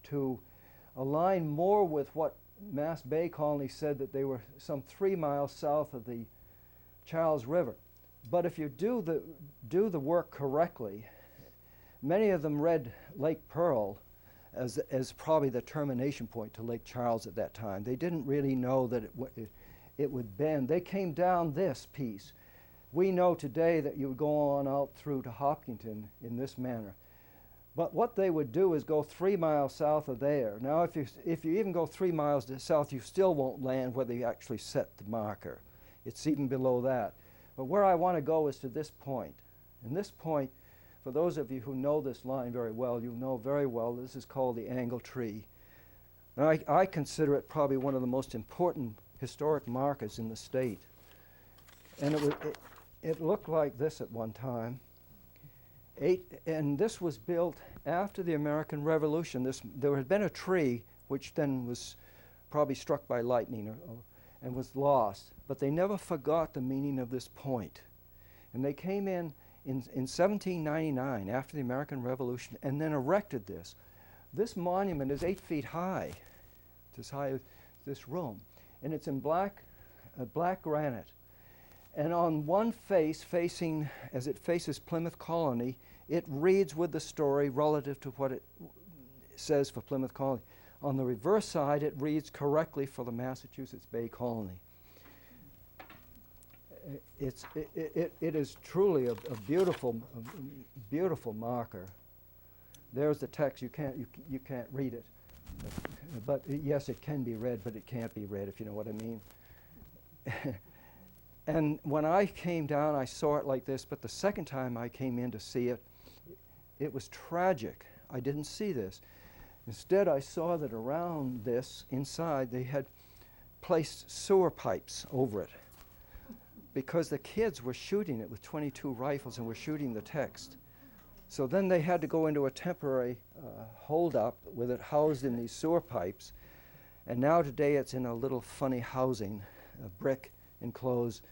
to align more with what Mass Bay Colony said, that they were some 3 miles south of the Charles River. But if you do the work correctly, many of them read Lake Pearl as probably the termination point to Lake Charles at that time. They didn't really know that it would bend. They came down this piece. We know today that you would go on out through to Hopkinton in this manner. But what they would do is go 3 miles south of there. Now, if you even go 3 miles south, you still won't land where they actually set the marker. It's even below that. But where I want to go is to this point. And this point, for those of you who know this line very well, you know very well this is called the Angle Tree. And I consider it probably one of the most important historic markers in the state. And it looked like this at one time. And this was built after the American Revolution. There had been a tree which then was probably struck by lightning and was lost. But they never forgot the meaning of this point. And they came in 1799, after the American Revolution, and then erected this. This monument is 8 feet high. It's as high as this room. And it's in black granite. And on one face, as it faces Plymouth Colony, it reads with the story relative to what it says for Plymouth Colony. On the reverse side, it reads correctly for the Massachusetts Bay Colony. It is truly a beautiful marker. There's the text. You can't read it, but yes, it can be read, but it can't be read, if you know what I mean. And when I came down, I saw it like this, but the second time I came in to see it, it was tragic. I didn't see this. Instead, I saw that around this, inside, they had placed sewer pipes over it because the kids were shooting it with .22 rifles and were shooting the text. So then they had to go into a temporary hold-up with it housed in these sewer pipes. And now today it's in a little funny housing, a brick enclosed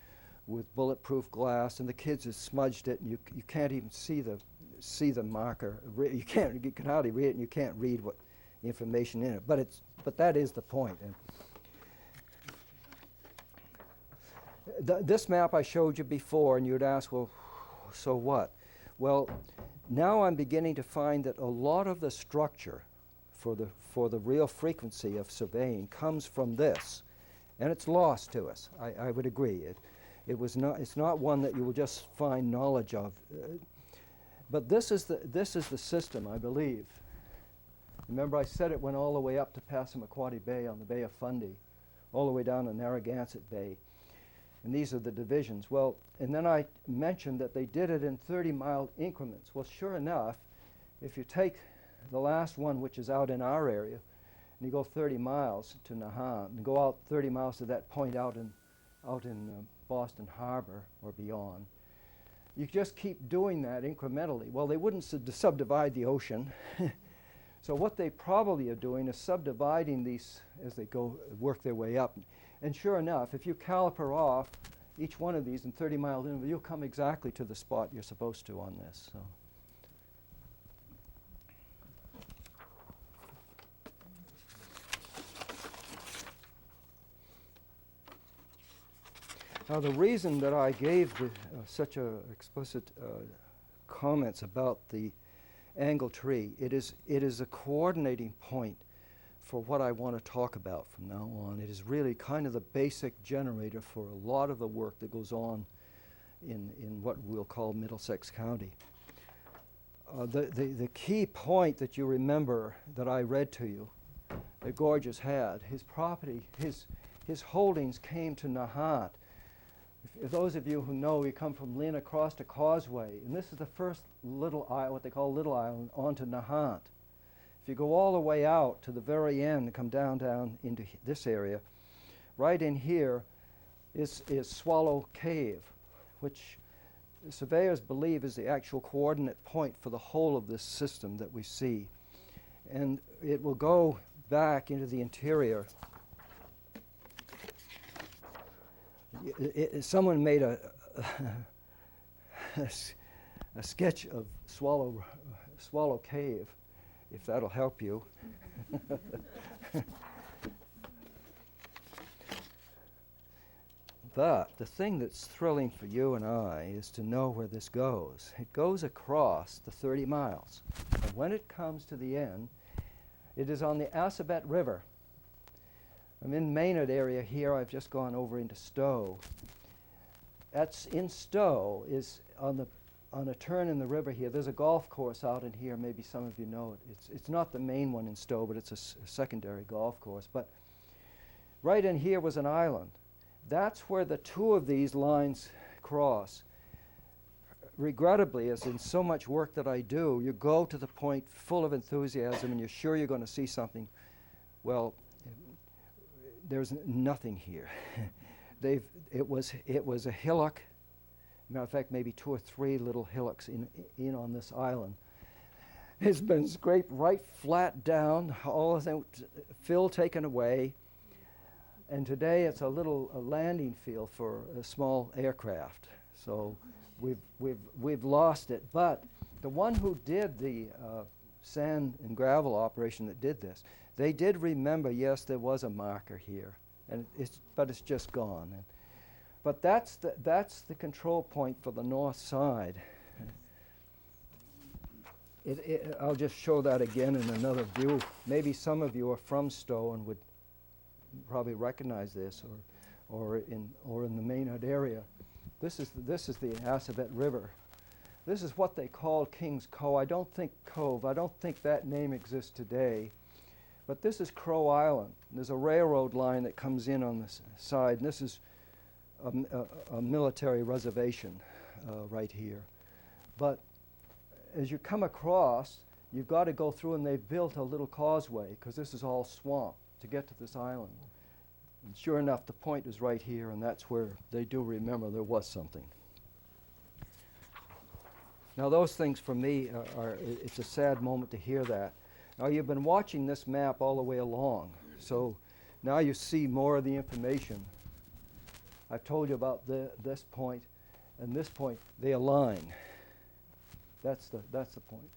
with bulletproof glass, and the kids have smudged it, and you can't even see the marker. You can hardly read it, and you can't read what information in it. But that is the point. And this map I showed you before, and you'd ask, well, so what? Well, now I'm beginning to find that a lot of the structure for the real frequency of surveying comes from this, and it's lost to us. I would agree. It's not one that you will just find knowledge of. But this is the system, I believe. Remember, I said it went all the way up to Passamaquoddy Bay on the Bay of Fundy, all the way down to Narragansett Bay. And these are the divisions. Well, and then I mentioned that they did it in 30-mile increments. Well, sure enough, if you take the last one, which is out in our area, and you go 30 miles to Nahant, and go out 30 miles to that point out in Boston Harbor or beyond, you just keep doing that incrementally. Well, they wouldn't subdivide the ocean. So what they probably are doing is subdividing these as they go work their way up. And sure enough, if you caliper off each one of these in 30-mile interval, you'll come exactly to the spot you're supposed to on this. So. Now, the reason that I gave such explicit comments about the angle tree, it is a coordinating point for what I want to talk about from now on. It is really kind of the basic generator for a lot of the work that goes on in what we'll call Middlesex County. The key point that you remember that I read to you, that Gorges had, his property, his holdings came to Nahant. If those of you who know, you come from Lynn across to Causeway, and this is the first little island, what they call Little Island, onto Nahant. If you go all the way out to the very end and come down into this area, right in here is Swallow Cave, which the surveyors believe is the actual coordinate point for the whole of this system that we see. And it will go back into the interior. Someone made a sketch of Swallow Cave, if that'll help you. But the thing that's thrilling for you and I is to know where this goes. It goes across the 30 miles. And when it comes to the end, it is on the Assabet River. I'm in Maynard area here. I've just gone over into Stowe. That's in Stowe is on a turn in the river here. There's a golf course out in here. Maybe some of you know it. It's not the main one in Stowe, but it's a secondary golf course. But right in here was an island. That's where the two of these lines cross. Regrettably, as in so much work that I do, you go to the point full of enthusiasm and you're sure you're going to see something. Well, there's nothing here. It was a hillock. Matter of fact, maybe 2 or 3 little hillocks in on this island. It's been scraped right flat down, all of the fill taken away, and today it's a landing field for a small aircraft. So we've lost it. But the one who did the sand and gravel operation that did this, they did remember, yes, there was a marker here, but it's just gone. But that's the control point for the north side. I'll just show that again in another view. Maybe some of you are from Stowe and would probably recognize this, or in the Maynard area. This is the Assabet River. This is what they called King's Cove. I don't think that name exists today. But this is Crow Island. There's a railroad line that comes in on this side, and this is a military reservation right here. But as you come across, you've got to go through, and they've built a little causeway, because this is all swamp, to get to this island. And sure enough, the point is right here, and that's where they do remember there was something. Now those things for me it's a sad moment to hear that. Now you've been watching this map all the way along, so Now you see more of the information. I've told you about this point and this point. They align. That's the point.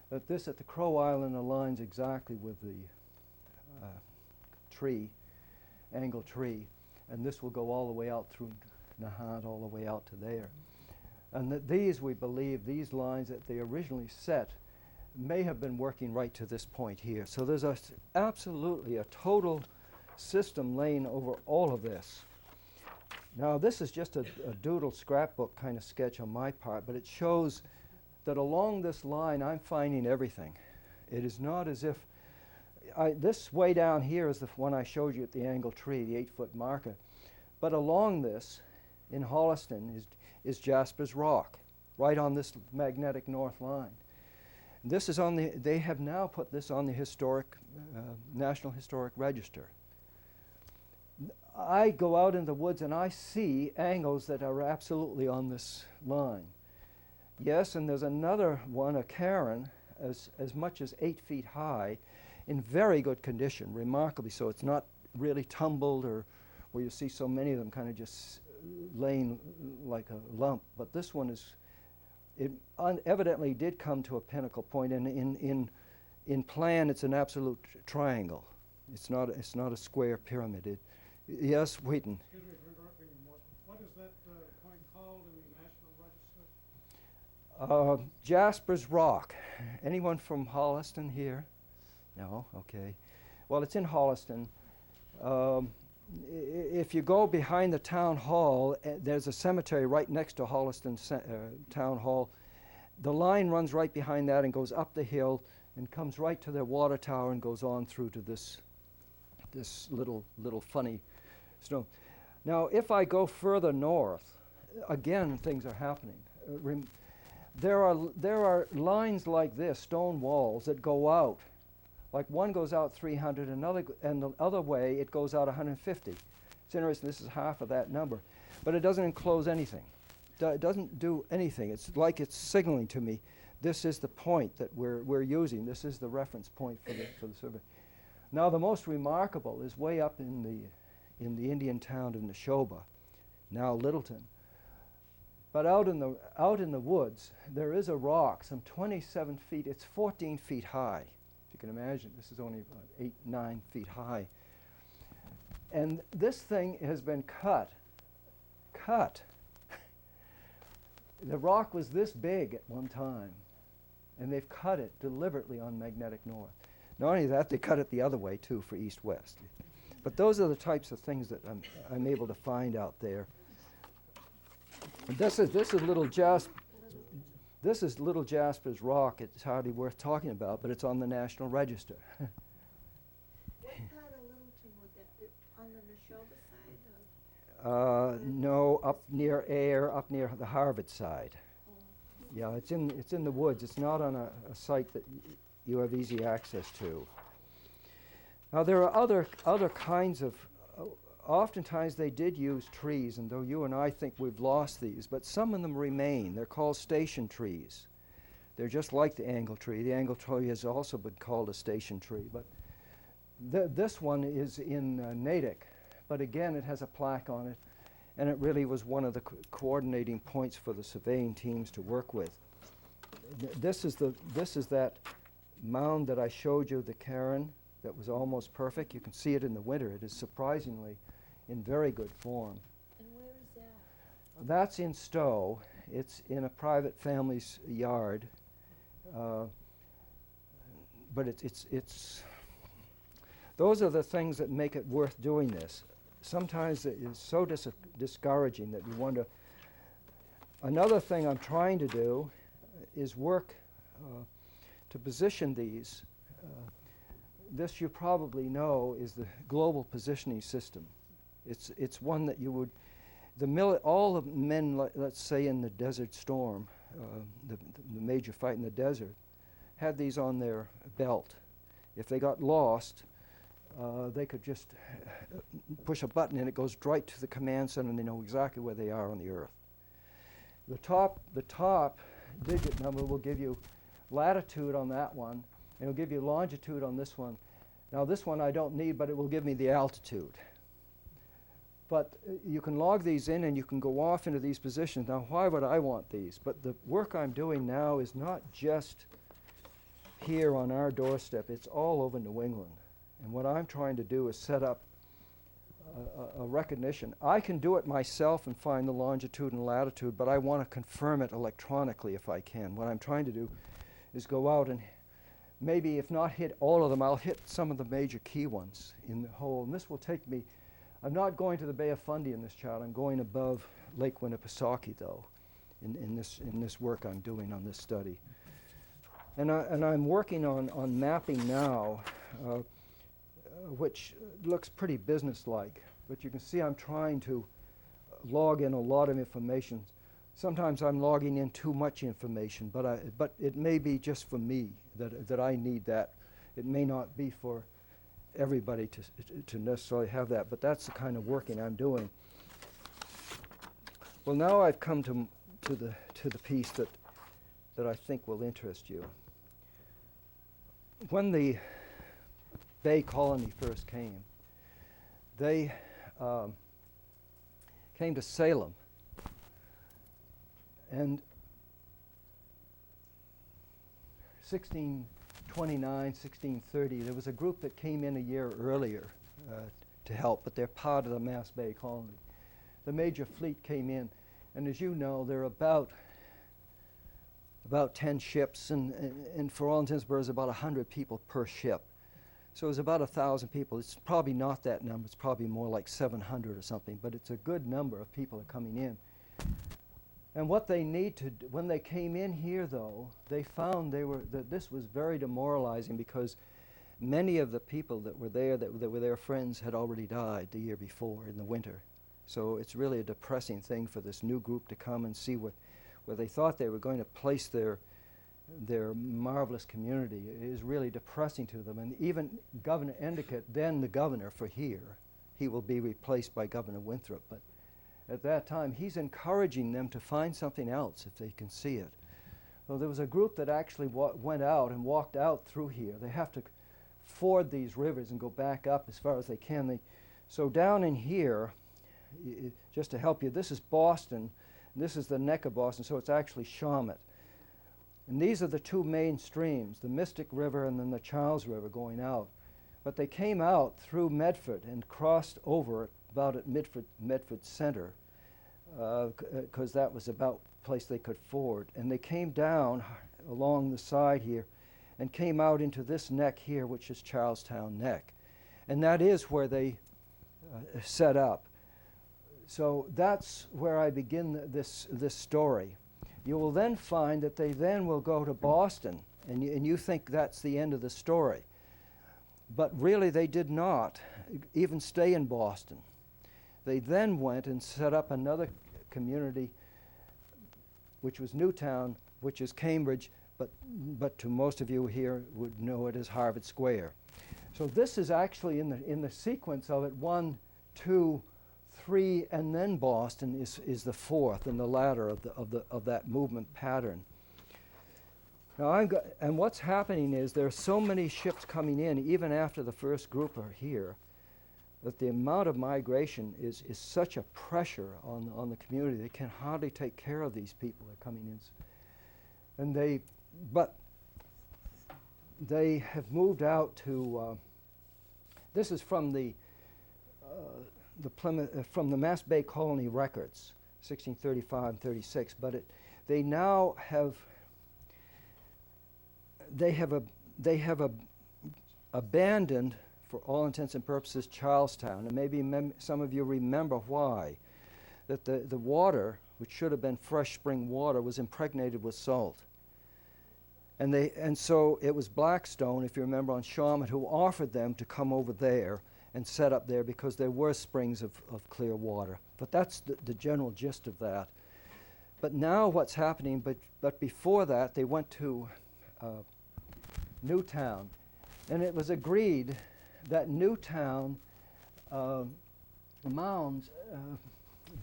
That this at the Crow Island aligns exactly with the tree, angle tree, and this will go all the way out through Nahant, all the way out to there. And that these, we believe, these lines that they originally set may have been working right to this point here. So there's absolutely a total system laying over all of this. Now this is just a doodle scrapbook kind of sketch on my part, but it shows that along this line I'm finding everything. It is not as if, this way down here is the one I showed you at the angle tree, the 8-foot marker. But along this, in Holliston, is Jasper's Rock, right on this magnetic north line. This is on the, they have now put this on the historic, National Historic Register. I go out in the woods and I see angles that are absolutely on this line. Yes, and there's another one, a cairn, as much as 8 feet high, in very good condition, remarkably so. It's not really tumbled or where you see so many of them kind of just laying like a lump. But this one is, it evidently did come to a pinnacle point, and in plan it's an absolute triangle. It's not a square pyramid. Yes, Wheaton. Excuse me for interrupting you, Morse. What is that point called in the National Register? Jasper's Rock. Anyone from Holliston here? No? Okay. Well, it's in Holliston. If you go behind the town hall, there's a cemetery right next to Holliston Town Hall. The line runs right behind that and goes up the hill and comes right to the water tower and goes on through to this little funny stone. Now, if I go further north, again things are happening. There are lines like this, stone walls that go out. Like one goes out 300, and the other way it goes out 150. It's interesting. This is half of that number, but it doesn't enclose anything. It doesn't do anything. It's like it's signaling to me. This is the point that we're using. This is the reference point for the survey. Now, the most remarkable is way up in the Indian town of Neshoba, now Littleton. But out in the woods, there is a rock, some 27 feet. It's 14 feet high. If you can imagine, this is only about 8, 9 feet high. And this thing has been cut. The rock was this big at one time, and they've cut it deliberately on magnetic north. Not only that, they cut it the other way too for east-west. But those are the types of things that I'm able to find out there. This is little Jasper's Rock. It's hardly worth talking about, but it's on the National Register. What part of Littleton would that be? On the Neshoba side? No, up near Ayr, up near the Harvard side. Yeah, it's in the woods. It's not on a site that you have easy access to. Now there are other kinds of. Oftentimes they did use trees, and though you and I think we've lost these, but some of them remain. They're called station trees. They're just like the angle tree. The angle tree has also been called a station tree, but this one is in Natick, but again it has a plaque on it, and it really was one of the coordinating points for the surveying teams to work with. This is that mound that I showed you, the cairn, that was almost perfect. You can see it in the winter. It is surprisingly in very good form. And where is that? That's in Stowe. It's in a private family's yard, but it's those are the things that make it worth doing this. Sometimes it is so discouraging that you wonder. Another thing I'm trying to do is work to position these. This you probably know is the global positioning system. It's one that you would, all the men, let's say in the Desert Storm, the major fight in the desert, had these on their belt. If they got lost, they could just push a button and it goes right to the command center and they know exactly where they are on the earth. The top digit number will give you latitude on that one, and it'll give you longitude on this one. Now this one I don't need, but it will give me the altitude. But you can log these in and you can go off into these positions. Now why would I want these? But the work I'm doing now is not just here on our doorstep, it's all over New England. And what I'm trying to do is set up a recognition. I can do it myself and find the longitude and latitude, but I want to confirm it electronically if I can. What I'm trying to do is go out and maybe, if not hit all of them, I'll hit some of the major key ones in the whole. And this will take me, I'm not going to the Bay of Fundy in this chart. I'm going above Lake Winnipesaukee, though, in this work I'm doing on this study. And I'm working on mapping now, which looks pretty businesslike. But you can see I'm trying to log in a lot of information. Sometimes I'm logging in too much information, but it may be just for me that I need that. It may not be for everybody to necessarily have that, but that's the kind of working I'm doing. Well, now I've come to the piece that I think will interest you. When the Bay Colony first came, they came to Salem, and 1629, 1630, there was a group that came in a year earlier to help, but they're part of the Mass Bay Colony. The major fleet came in, and as you know, there are about 10 ships, and for all intents and purposes, about 100 people per ship. So it was about 1,000 people. It's probably not that number. It's probably more like 700 or something, but it's a good number of people are coming in. And what they need to do, when they came in here, though, they found that this was very demoralizing because many of the people that were there, that were their friends, had already died the year before in the winter. So it's really a depressing thing for this new group to come and see where they thought they were going to place their marvelous community. It is really depressing to them. And even Governor Endicott, then the governor for here, he will be replaced by Governor Winthrop. But at that time, he's encouraging them to find something else if they can see it. Well, there was a group that actually went out and walked out through here. They have to ford these rivers and go back up as far as they can. So down in here, just to help you, this is Boston. This is the neck of Boston, so it's actually Shawmut. And these are the two main streams, the Mystic River and then the Charles River going out. But they came out through Medford and crossed over about at Medford Center, because that was about the place they could ford. And they came down along the side here and came out into this neck here, which is Charlestown Neck. And that is where they set up. So that's where I begin this story. You will then find that they then will go to Boston, and you think that's the end of the story. But really they did not even stay in Boston. They then went and set up another community, which was Newtown, which is Cambridge, but to most of you here would know it as Harvard Square. So this is actually in the sequence of it, 1, 2, 3, and then Boston is the fourth and the ladder of that movement pattern. Now and what's happening is there are so many ships coming in, even after the first group are here, that the amount of migration is such a pressure on the community. They can hardly take care of these people that are coming in. And they have moved out to, this is from from the Mass Bay Colony records, 1635 and 36, but they now have abandoned, for all intents and purposes, Charlestown. And maybe some of you remember why. That the water, which should have been fresh spring water, was impregnated with salt. And so it was Blackstone, if you remember, on Shawmut, who offered them to come over there and set up there because there were springs of clear water. But that's the general gist of that. But now what's happening, but before that, they went to Newtown. And it was agreed that Newtown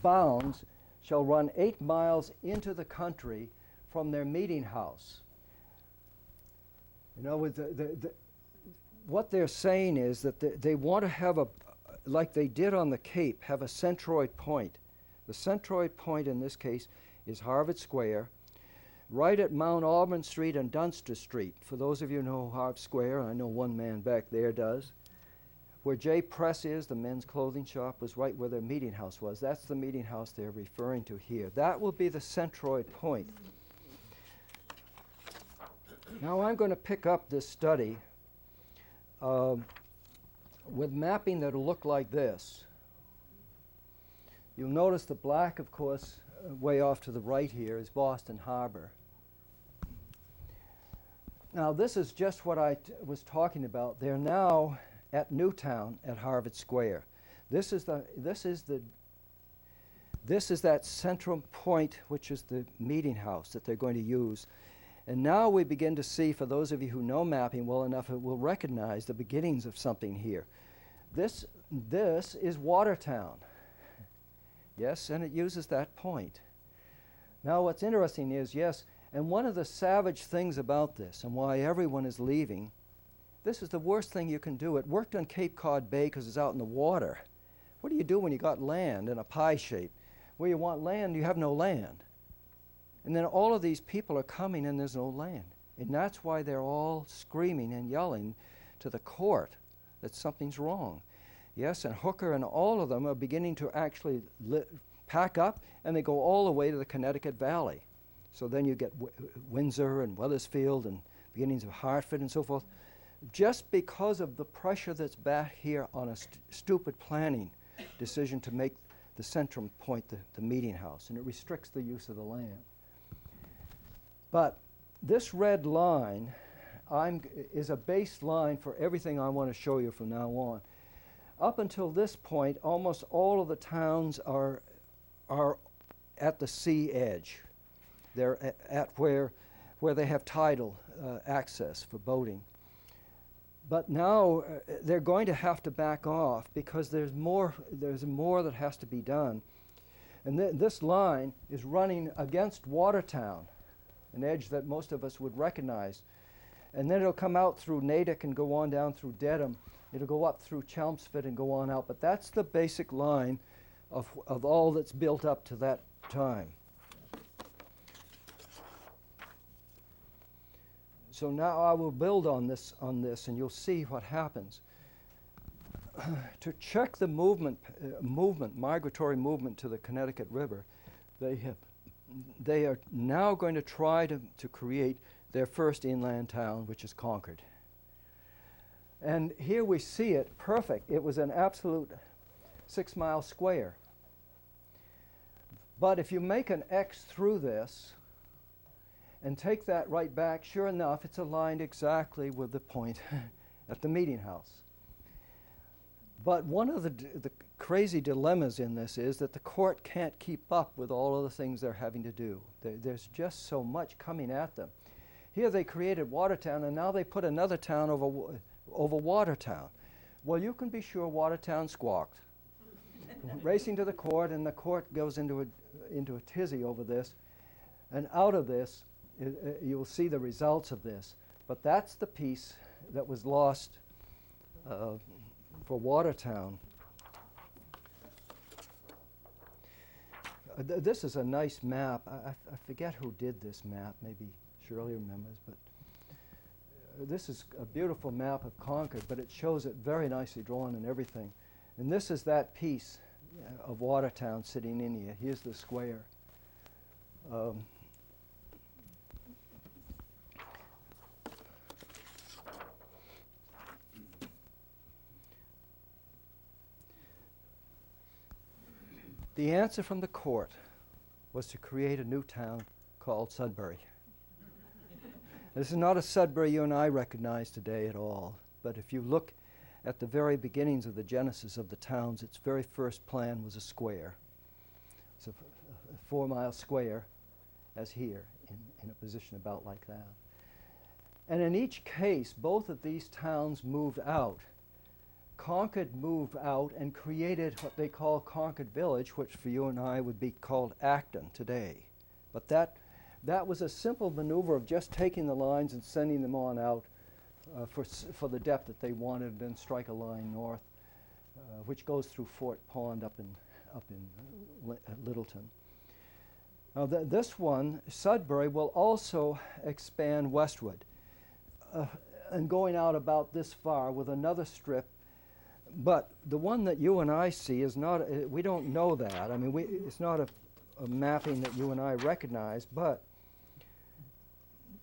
bounds shall run 8 miles into the country from their meeting house. You know, with what they're saying is that they want to have a, like they did on the Cape, have a centroid point. The centroid point in this case is Harvard Square, right at Mount Auburn Street and Dunster Street. For those of you who know Harvard Square, I know one man back there does. Where J Press is, the men's clothing shop, was right where their meeting house was. That's the meeting house they're referring to here. That will be the centroid point. Now I'm going to pick up this study with mapping that will look like this. You'll notice the black, of course, way off to the right here is Boston Harbor. Now this is just what I was talking about. They're now at Newtown at Harvard Square. This is that central point, which is the meeting house that they're going to use. And now we begin to see, for those of you who know mapping well enough, it will recognize the beginnings of something here. This is Watertown. Yes, and it uses that point. Now what's interesting is, yes, and one of the savage things about this and why everyone is leaving, this is the worst thing you can do. It worked on Cape Cod Bay because it's out in the water. What do you do when you got land in a pie shape? Where you want land, you have no land. And then all of these people are coming and there's no land. And that's why they're all screaming and yelling to the court that something's wrong. Yes, and Hooker and all of them are beginning to actually pack up, and they go all the way to the Connecticut Valley. So then you get Windsor and Wethersfield and beginnings of Hartford and so forth, just because of the pressure that's back here on a stupid planning decision to make the central point the meeting house, and it restricts the use of the land. But this red line is a baseline for everything I want to show you from now on. Up until this point, almost all of the towns are at the sea edge. They're at where they have tidal access for boating. But now they're going to have to back off because there's more that has to be done. And this line is running against Watertown, an edge that most of us would recognize. And then it'll come out through Natick and go on down through Dedham. It'll go up through Chelmsford and go on out. But that's the basic line of all that's built up to that time. So now I will build on this, and you'll see what happens. To check the migratory movement to the Connecticut River, they are now going to try to create their first inland town, which is Concord. And here we see it perfect. It was an absolute 6-mile square. But if you make an X through this and take that right back, sure enough, it's aligned exactly with the point at the meeting house. But one of the crazy dilemmas in this is that the court can't keep up with all of the things they're having to do. There's just so much coming at them. Here they created Watertown, and now they put another town over Watertown. Well, you can be sure Watertown squawked, racing to the court, and the court goes into a tizzy over this. And out of this, you'll see the results of this. But that's the piece that was lost for Watertown. This is a nice map. I forget who did this map. Maybe Shirley remembers. But this is a beautiful map of Concord, but it shows it very nicely drawn and everything. And this is that piece of Watertown sitting in here. Here's the square. The answer from the court was to create a new town called Sudbury. This is not a Sudbury you and I recognize today at all, but if you look at the very beginnings of the genesis of the towns, its very first plan was a square. It's a 4-mile square, as here, in a position about like that. And in each case, both of these towns moved out. Concord moved out and created what they call Concord Village, which for you and I would be called Acton today. But that was a simple maneuver of just taking the lines and sending them on out for the depth that they wanted, then strike a line north, which goes through Fort Pond up in Littleton. Now this one, Sudbury, will also expand westward, and going out about this far with another strip. But the one that you and I see is not, we don't know that. I mean, it's not a mapping that you and I recognize, but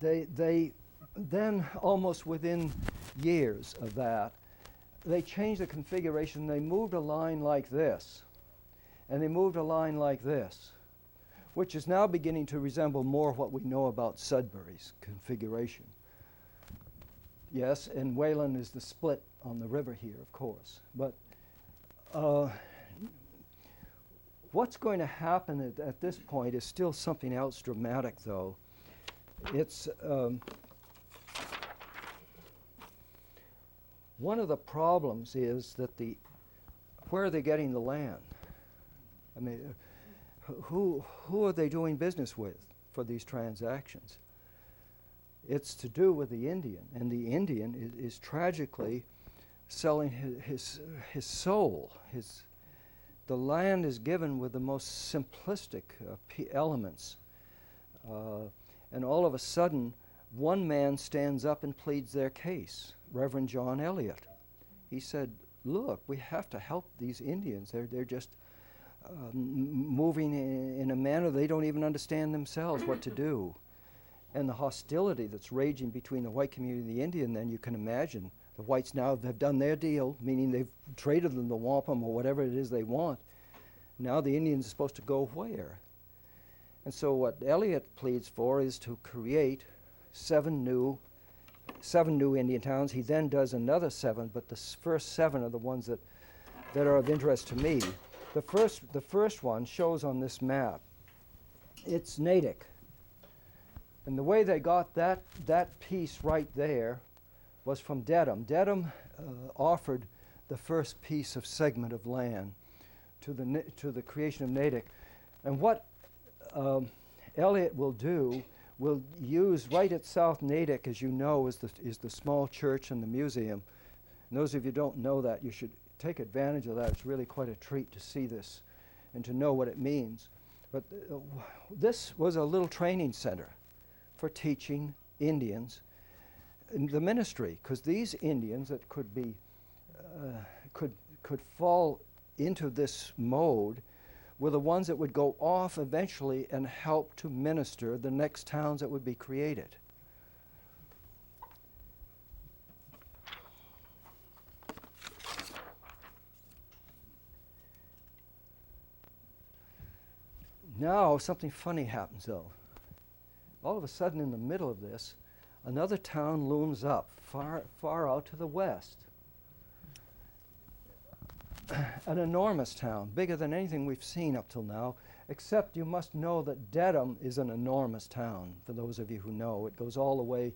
they then, almost within years of that, they changed the configuration. They moved a line like this, and they moved a line like this, which is now beginning to resemble more what we know about Sudbury's configuration. Yes, and Wayland is the split on the river here, of course. But what's going to happen at this point is still something else dramatic, though. It's one of the problems is that where are they getting the land? I mean, who are they doing business with for these transactions? It's to do with the Indian, and the Indian is tragically selling his soul. The land is given with the most simplistic elements, and all of a sudden, one man stands up and pleads their case, Reverend John Eliot. He said, "Look, we have to help these Indians. They're just moving in a manner they don't even understand themselves what to do." And the hostility that's raging between the white community and the Indian, then you can imagine the whites now have done their deal, meaning they've traded them the wampum or whatever it is they want. Now the Indians are supposed to go where? And so what Eliot pleads for is to create seven new Indian towns. He then does another 7, but the first 7 are the ones that are of interest to me. The first one shows on this map. It's Natick. And the way they got that piece right there was from Dedham. Dedham offered the first piece of segment of land to the creation of Natick. And what Eliot will do, will use right at South Natick, as you know, is the small church and the museum. And those of you who don't know that, you should take advantage of that. It's really quite a treat to see this and to know what it means. But this was a little training center for teaching Indians in the ministry, because these Indians that could be could fall into this mode were the ones that would go off eventually and help to minister the next towns that would be created. Now something funny happens, though. All of a sudden, in the middle of this, another town looms up, far out to the west. An enormous town, bigger than anything we've seen up till now, except you must know that Dedham is an enormous town, for those of you who know. It goes all the way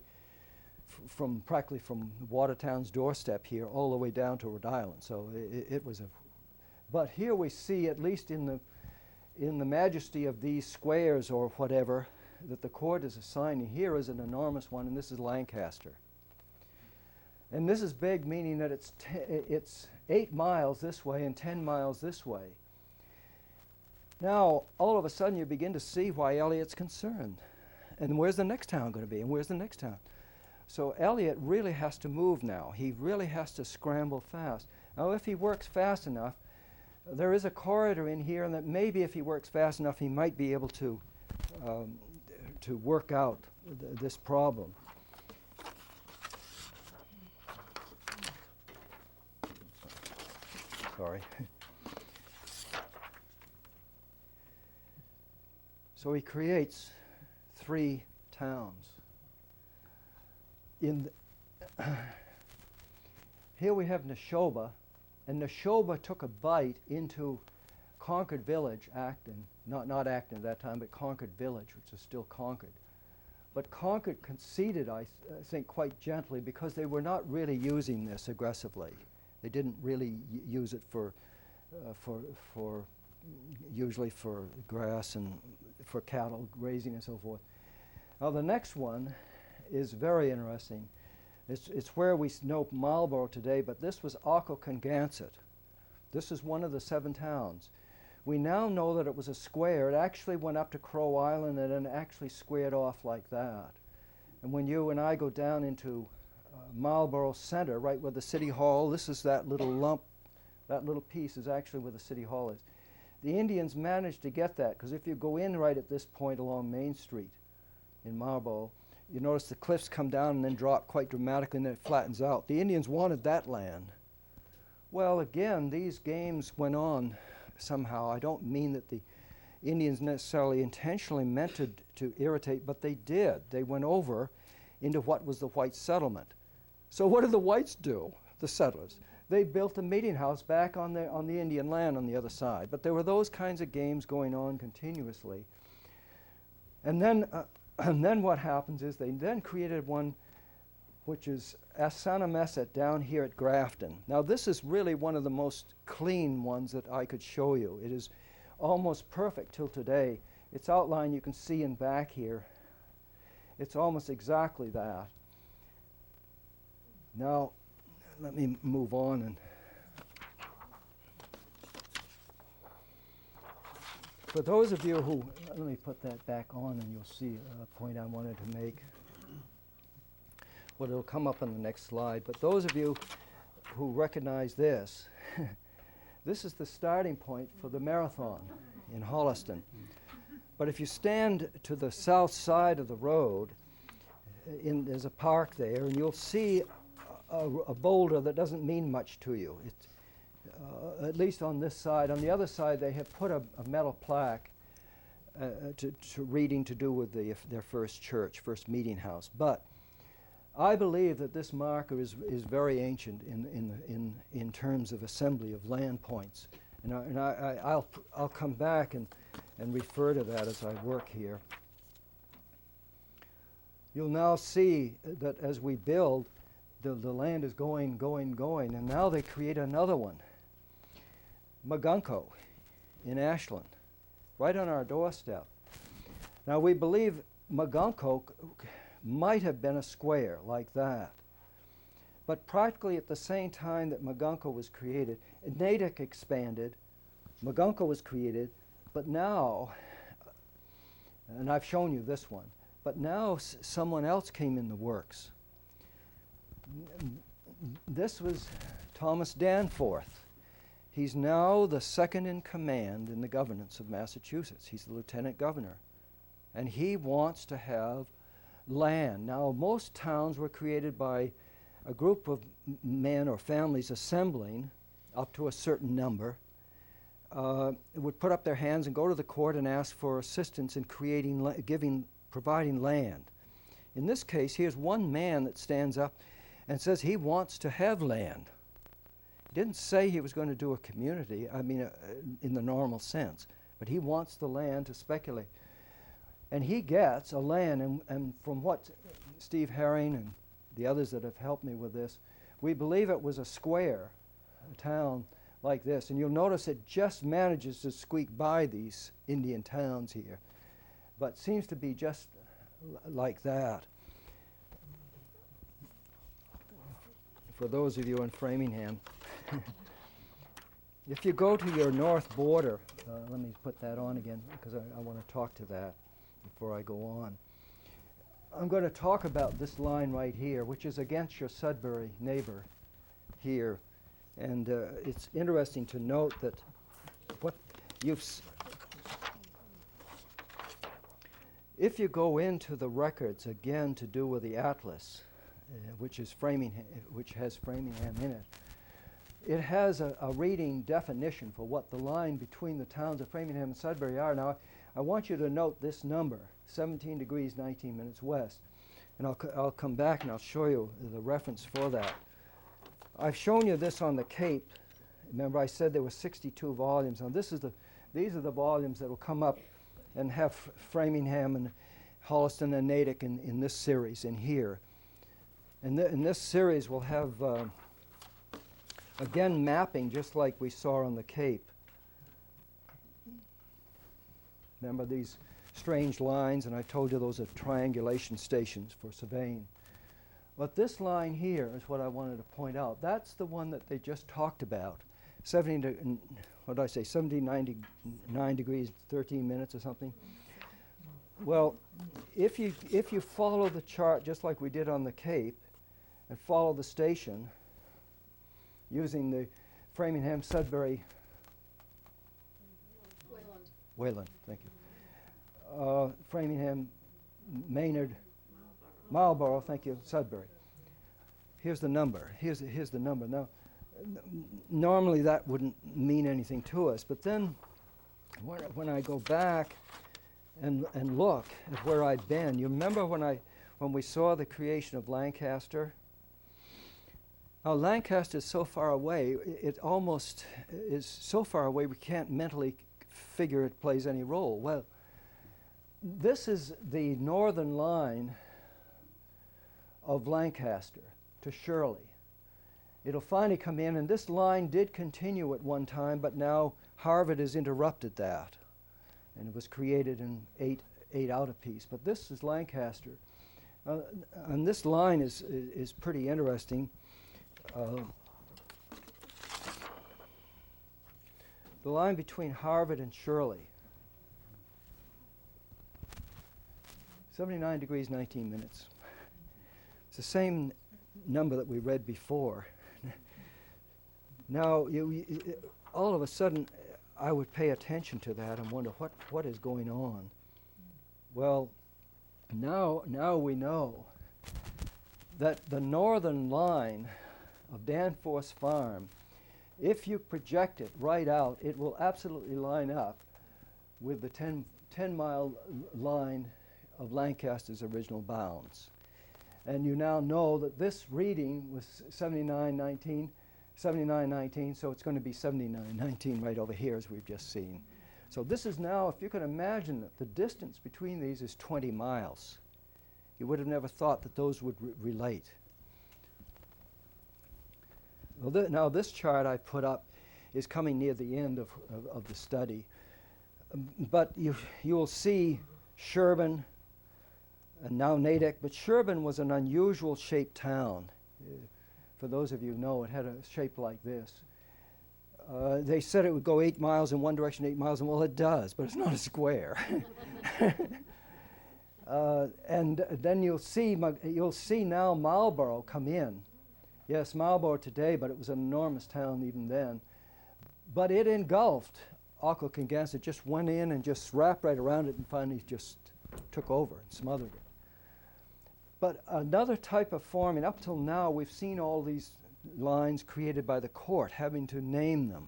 practically from Watertown's doorstep here, all the way down to Rhode Island. So it was a... But here we see, at least in the majesty of these squares or whatever, that the court is assigning. Here is an enormous one, and this is Lancaster. And this is big, meaning that it's 8 miles this way and 10 miles this way. Now, all of a sudden, you begin to see why Eliot's concerned. And where's the next town going to be? And where's the next town? So Eliot really has to move now. He really has to scramble fast. Now, if he works fast enough, there is a corridor in here, and that maybe if he works fast enough, he might be able to work out this problem. Sorry. So he creates 3 towns. Here we have Neshoba, and Neshoba took a bite into Concord Village, Acton. Not Acton at that time, but Concord Village, which is still Concord. But Concord conceded, I think, quite gently, because they were not really using this aggressively. They didn't really use it usually for grass and for cattle grazing and so forth. Now the next one is very interesting. It's where we know Marlborough today, but this was Occocongansett. This is one of the 7 towns. We now know that it was a square. It actually went up to Crow Island and then actually squared off like that. And when you and I go down into Marlborough Center, right where the City Hall, this is that little lump, that little piece is actually where the City Hall is. The Indians managed to get that, because if you go in right at this point along Main Street in Marlborough, you notice the cliffs come down and then drop quite dramatically and then it flattens out. The Indians wanted that land. Well, again, these games went on somehow. I don't mean that the Indians necessarily intentionally meant to irritate, but they did. They went over into what was the white settlement. So what did the whites do, the settlers? They built a meeting house back on the Indian land on the other side. But there were those kinds of games going on continuously. And then what happens is they then created one which is Assanemeset down here at Grafton. Now this is really one of the most clean ones that I could show you. It is almost perfect till today. Its outline you can see in back here. It's almost exactly that. Now let me move on and for those of you who, let me put that back on and you'll see a point I wanted to make. Well, it'll come up on the next slide, but those of you who recognize this, this is the starting point for the marathon in Holliston. But if you stand to the south side of the road, there's a park there, and you'll see a boulder that doesn't mean much to you. At least on this side. On the other side, they have put a metal plaque to reading to do with their first church, first meeting house. But I believe that this marker is very ancient in terms of assembly of land points, and I'll come back and refer to that as I work here. You'll now see that as we build, the land is going, and now they create another one. Magunko in Ashland, right on our doorstep. Now we believe Magunko might have been a square like that. But practically at the same time that Magunko was created, Natick expanded, Magunko was created, but now, and I've shown you this one, but now someone else came in the works. This was Thomas Danforth. He's now the second in command in the governance of Massachusetts. He's the lieutenant governor. And he wants to have land. Now, most towns were created by a group of men or families assembling up to a certain number, would put up their hands and go to the court and ask for assistance in providing land. In this case, here's one man that stands up and says he wants to have land. He didn't say he was going to do a community, I mean, in the normal sense, but he wants the land to speculate. And he gets a land, and from what Steve Herring and the others that have helped me with this, we believe it was a square, a town like this. And you'll notice it just manages to squeak by these Indian towns here, but seems to be just like that. For those of you in Framingham, if you go to your north border, let me put that on again because I want to talk to that before I go on. I'm going to talk about this line right here, which is against your Sudbury neighbor here. And it's interesting to note that what if you go into the records again to do with the Atlas, which has Framingham in it, it has a reading definition for what the line between the towns of Framingham and Sudbury are. Now, I want you to note this number, 17 degrees 19 minutes west. And I'll come back and I'll show you the reference for that. I've shown you this on the Cape. Remember I said there were 62 volumes. Now these are the volumes that will come up and have Framingham and Holliston and Natick in this series in here. And in this series we'll have, again, mapping just like we saw on the Cape. Remember these strange lines, and I told you those are triangulation stations for surveying. But this line here is what I wanted to point out. That's the one that they just talked about. 79 degrees, 13 minutes or something. Well, if you follow the chart just like we did on the Cape and follow the station using the Framingham-Sudbury Wayland, thank you. Framingham, Maynard, Marlborough, thank you, Sudbury. Here's the number. Here's the number. Now, normally that wouldn't mean anything to us, but then when I go back and look at where I'd been, you remember when we saw the creation of Lancaster? Now, Lancaster is so far away, it almost is so far away we can't mentally figure it plays any role. Well, this is the northern line of Lancaster to Shirley. It'll finally come in, and this line did continue at one time, but now Harvard has interrupted that, and it was created in eight out a piece. But this is Lancaster, and this line is pretty interesting. The line between Harvard and Shirley, 79 degrees, 19 minutes. It's the same number that we read before. Now, all of a sudden, I would pay attention to that and wonder what is going on. Well, now we know that the northern line of Danforth Farm, if you project it right out, it will absolutely line up with the 10-mile line of Lancaster's original bounds. And you now know that this reading was 79.19, so it's going to be 79.19 right over here, as we've just seen. So this is now, if you can imagine that the distance between these is 20 miles. You would have never thought that those would relate. Well, now this chart I put up is coming near the end of the study. But you'll see Sherburne and now Natick, but Sherburne was an unusual shaped town. For those of you who know, it had a shape like this. They said it would go 8 miles in one direction, 8 miles, and well, it does, but it's not a square. And then you'll see now Marlborough come in. Yes, Marlborough today, but it was an enormous town even then. But it engulfed Ocklawaha. It just went in and just wrapped right around it and finally just took over and smothered it. But another type of forming, up till now, we've seen all these lines created by the court, having to name them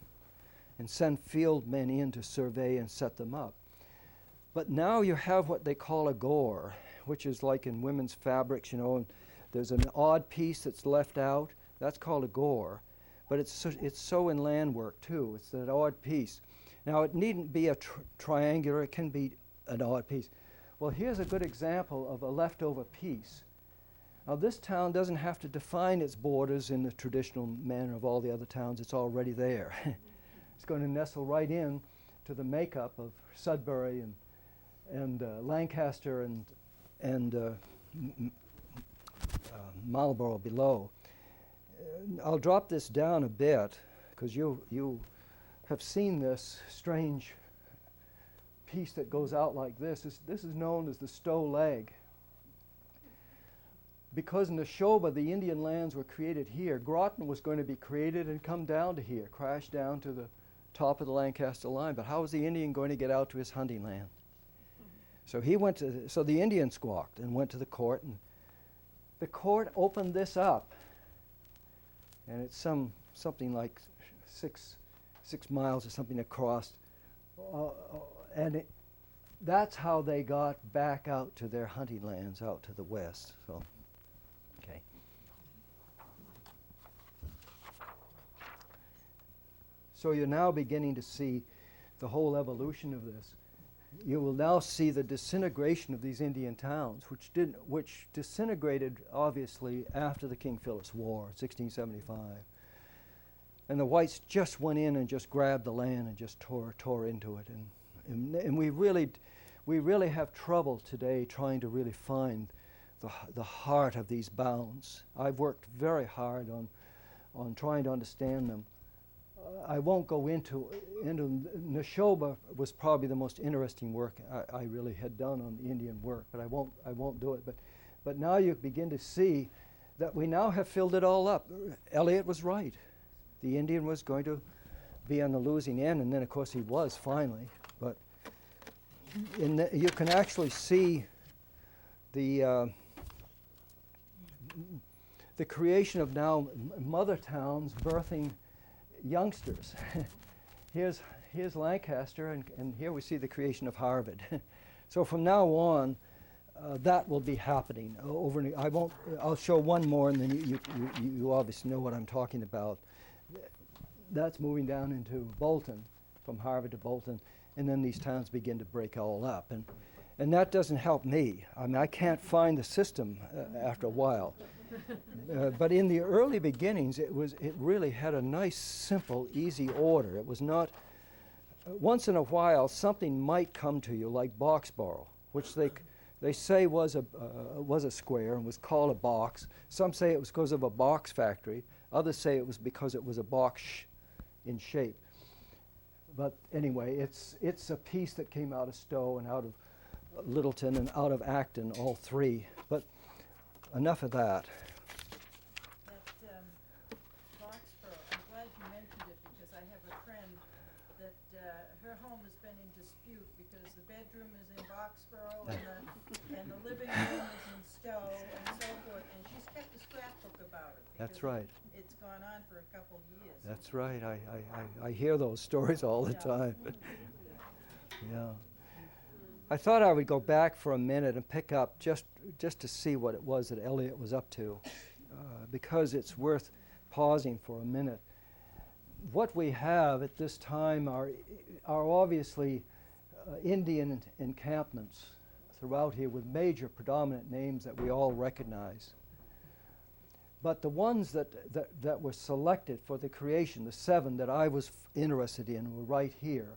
and send field men in to survey and set them up. But now you have what they call a gore, which is like in women's fabrics, you know, and there's an odd piece that's left out. That's called a gore. But it's so in land work, too. It's that odd piece. Now, it needn't be a triangular. It can be an odd piece. Well, here's a good example of a leftover piece. Now, this town doesn't have to define its borders in the traditional manner of all the other towns. It's already there. It's going to nestle right in to the makeup of Sudbury and Lancaster and Marlborough below. I'll drop this down a bit because you have seen this strange piece that goes out like this. This is known as the Stow Leg. Because in Neshoba, the Indian lands were created here, Groton was going to be created and come down to here, crash down to the top of the Lancaster line. But how was the Indian going to get out to his hunting land? So so the Indian squawked and went to the court, and the court opened this up. And it's something like six miles or something across. That's how they got back out to their hunting lands out to the west. So, okay. So you're now beginning to see the whole evolution of this. You will now see the disintegration of these Indian towns, which disintegrated obviously after the King Philip's War, 1675. And the whites just went in and just grabbed the land and just tore into it. And we really have trouble today trying to really find the heart of these bounds. I've worked very hard on trying to understand them. I won't go into Neshoba was probably the most interesting work I really had done on the Indian work, but I won't do it. But now you begin to see that we now have filled it all up. Eliot was right. The Indian was going to be on the losing end, and then of course he was finally. But you can actually see the creation of now mother towns birthing youngsters. Here's Lancaster, and here we see the creation of Harvard. So from now on, that will be happening. I'll show one more, and then you obviously know what I'm talking about. That's moving down into Bolton, from Harvard to Bolton, and then these towns begin to break all up. And that doesn't help me. I mean, I can't find the system after a while. But in the early beginnings, it really had a nice, simple, easy order. It was not, once in a while, something might come to you, like Boxborough, which they say was a square and was called a box. Some say it was because of a box factory. Others say it was because it was a box in shape. But anyway, it's a piece that came out of Stowe and out of Littleton and out of Acton, all three. But enough of that. That Boxborough, I'm glad you mentioned it because I have a friend that her home has been in dispute because the bedroom is in Boxborough and the living room is in Stowe and so forth, and she's kept a scrapbook about it. That's right. It's gone on for a couple of years. That's right. I hear those stories all the time. Yeah. I thought I would go back for a minute and pick up just to see what it was that Eliot was up to, because it's worth pausing for a minute. What we have at this time are obviously Indian encampments throughout here with major predominant names that we all recognize. But the ones that were selected for the creation, the 7 that I was interested in, were right here.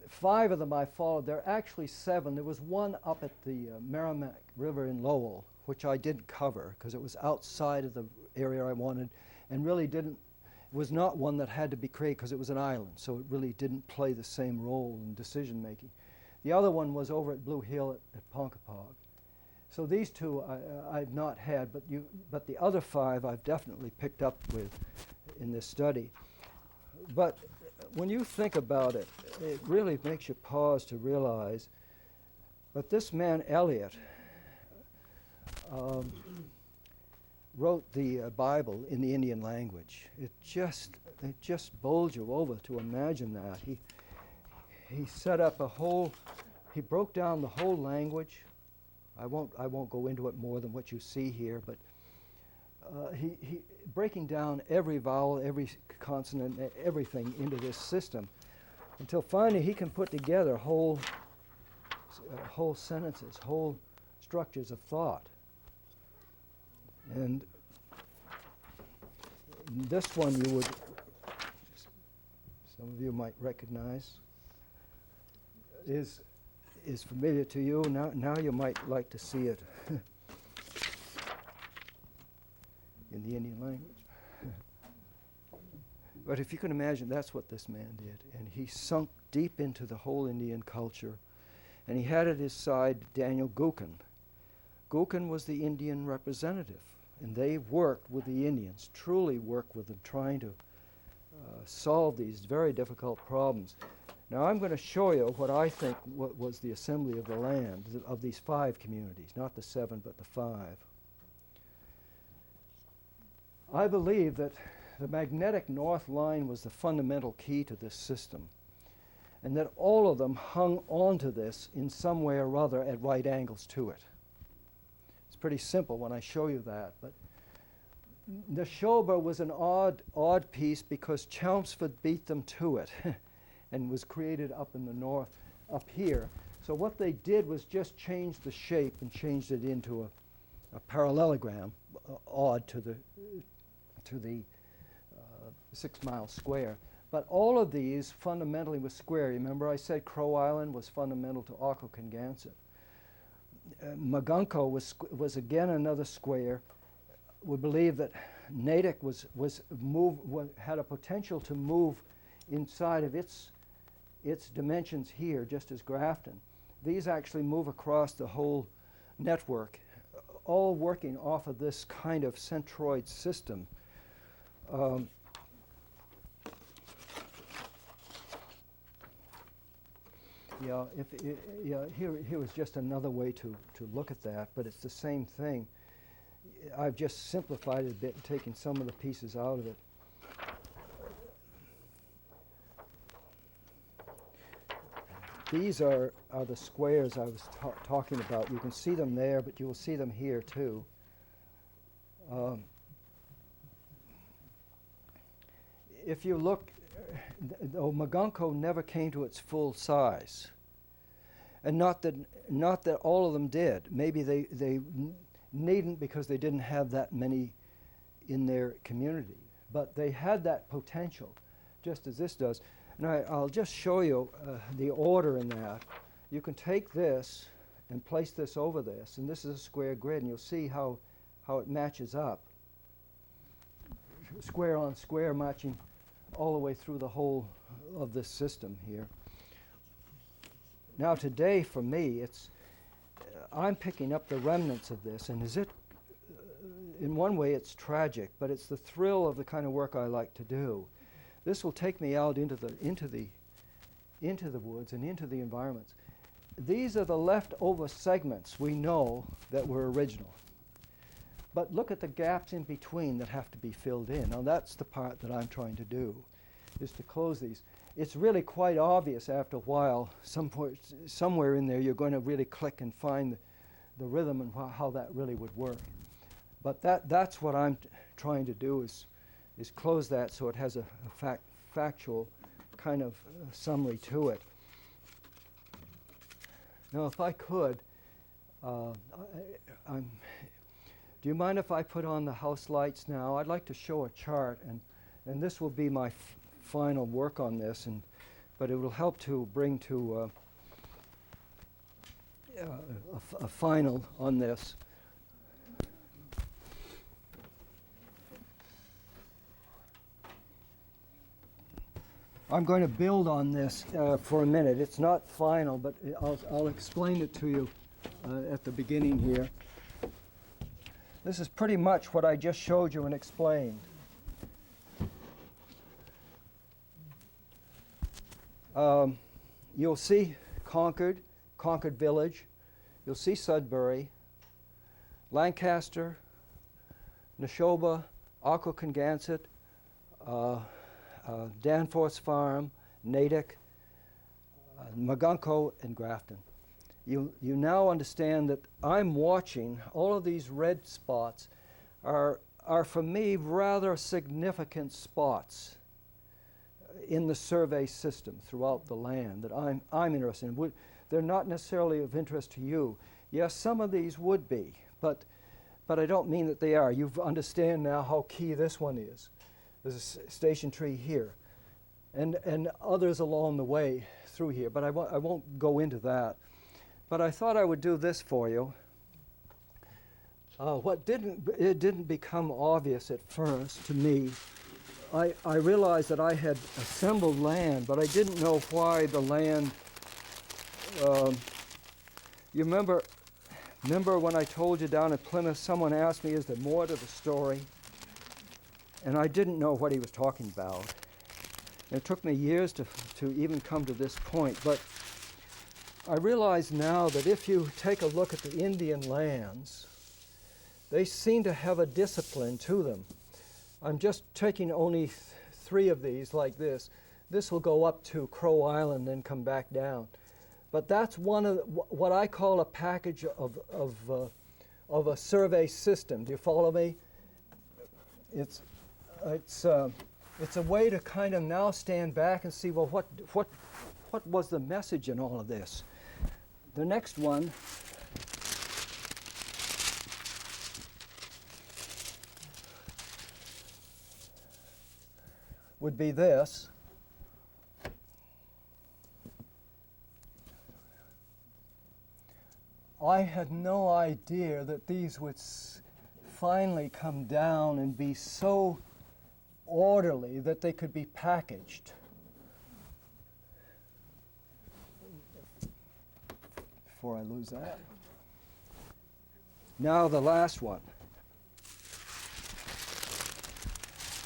5 of them I followed. There are actually 7. There was one up at the Merrimack River in Lowell, which I didn't cover because it was outside of the area I wanted, and really was not one that had to be created because it was an island, so it really didn't play the same role in decision making. The other one was over at Blue Hill at Ponkapog. So these 2 I've not had, but the other 5 I've definitely picked up with in this study. But when you think about it, it really makes you pause to realize that this man, Eliot, wrote the Bible in the Indian language. It just bowls you over to imagine that. He set up he broke down the whole language. I won't go into it more than what you see here, but he breaking down every vowel, every consonant, everything into this system, until finally he can put together whole sentences, whole structures of thought. And this one some of you might recognize, is familiar to you. Now you might like to see it in the Indian language. But if you can imagine, that's what this man did. And he sunk deep into the whole Indian culture. And he had at his side Daniel Gookin. Gookin was the Indian representative. And they worked with the Indians, truly worked with them, trying to solve these very difficult problems. Now I'm going to show you what I think was the assembly of the land of these 5 communities, not the 7, but the 5. I believe that the magnetic north line was the fundamental key to this system, and that all of them hung onto this in some way or other at right angles to it. It's pretty simple when I show you that, but Neshoba was an odd piece because Chelmsford beat them to it and was created up in the north, up here. So what they did was just change the shape and changed it into a parallelogram, odd to the 6-mile square. But all of these fundamentally were square. Remember I said Crow Island was fundamental to Occoquan-Gansett. Magunko was again another square. We believe that Natick had a potential to move inside of its dimensions here, just as Grafton. These actually move across the whole network, all working off of this kind of centroid system. Here was just another way to look at that, but it's the same thing. I've just simplified it a bit and taken some of the pieces out of it. These are the squares I was talking about. You can see them there, but you will see them here too. If you look, Magunko never came to its full size. And not that all of them did. Maybe they needn't because they didn't have that many in their community. But they had that potential, just as this does. And I'll just show you the order in that. You can take this and place this over this, and this is a square grid, and you'll see how it matches up. Square on square matching all the way through the whole of this system here. Now today, for me, I'm picking up the remnants of this, and in one way it's tragic, but it's the thrill of the kind of work I like to do. This will take me out into the woods and into the environments. These are the leftover segments we know that were original. But look at the gaps in between that have to be filled in. Now that's the part that I'm trying to do, is to close these. It's really quite obvious after a while, somewhere in there you're going to really click and find the rhythm and how that really would work. But that's what I'm trying to do, is close that so it has a factual kind of summary to it. Now if I could, do you mind if I put on the house lights now? I'd like to show a chart, and this will be my final work on this, but it will help to bring to a final on this. I'm going to build on this for a minute. It's not final, but I'll explain it to you at the beginning here. This is pretty much what I just showed you and explained. You'll see Concord Village. You'll see Sudbury, Lancaster, Neshoba, Aquacongansett, Danforth Farm, Natick, Magunko, and Grafton. You now understand that I'm watching all of these red spots are for me rather significant spots in the survey system throughout the land that I'm interested in. They're not necessarily of interest to you. Yes, some of these would be, but I don't mean that they are. You understand now how key this one is. There's a station tree here, and others along the way through here, but I won't go into that. But I thought I would do this for you. It didn't become obvious at first to me. I realized that I had assembled land, but I didn't know why the land. You remember when I told you down at Plymouth, someone asked me, is there more to the story? And I didn't know what he was talking about. And it took me years to even come to this point. But I realize now that if you take a look at the Indian lands, they seem to have a discipline to them. I'm just taking only 3 of these like this. This will go up to Crow Island and come back down. But that's one of what I call a package of a survey system. Do you follow me? It's a way to kind of now stand back and see, well, what was the message in all of this? The next one would be this. I had no idea that these would finally come down and be so orderly that they could be packaged. Before I lose that. Now the last one.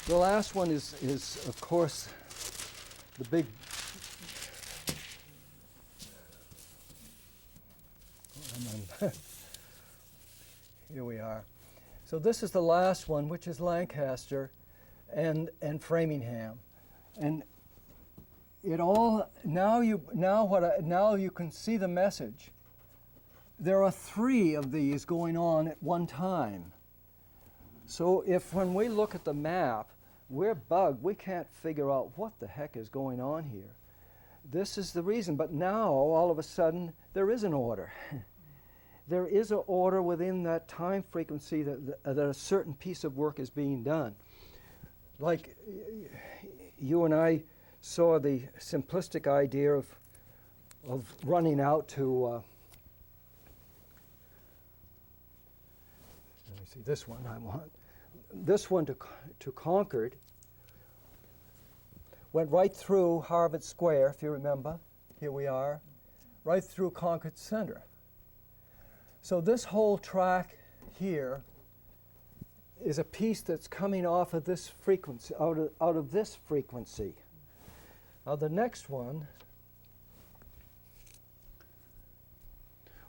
The last one is of course, the big here we are. So this is the last one, which is Lancaster and Framingham, and it all now you can see the message. There are 3 of these going on at one time. So if when we look at the map, we're bugged, we can't figure out what the heck is going on here. This is the reason, but now all of a sudden there is an order. There is an order within that time frequency that a certain piece of work is being done. Like you and I saw the simplistic idea of running out to, let me see, this one I want. This one to Concord went right through Harvard Square, if you remember. Here we are, right through Concord Center. So this whole track here is a piece that's coming off of this frequency, out of this frequency. Now the next one,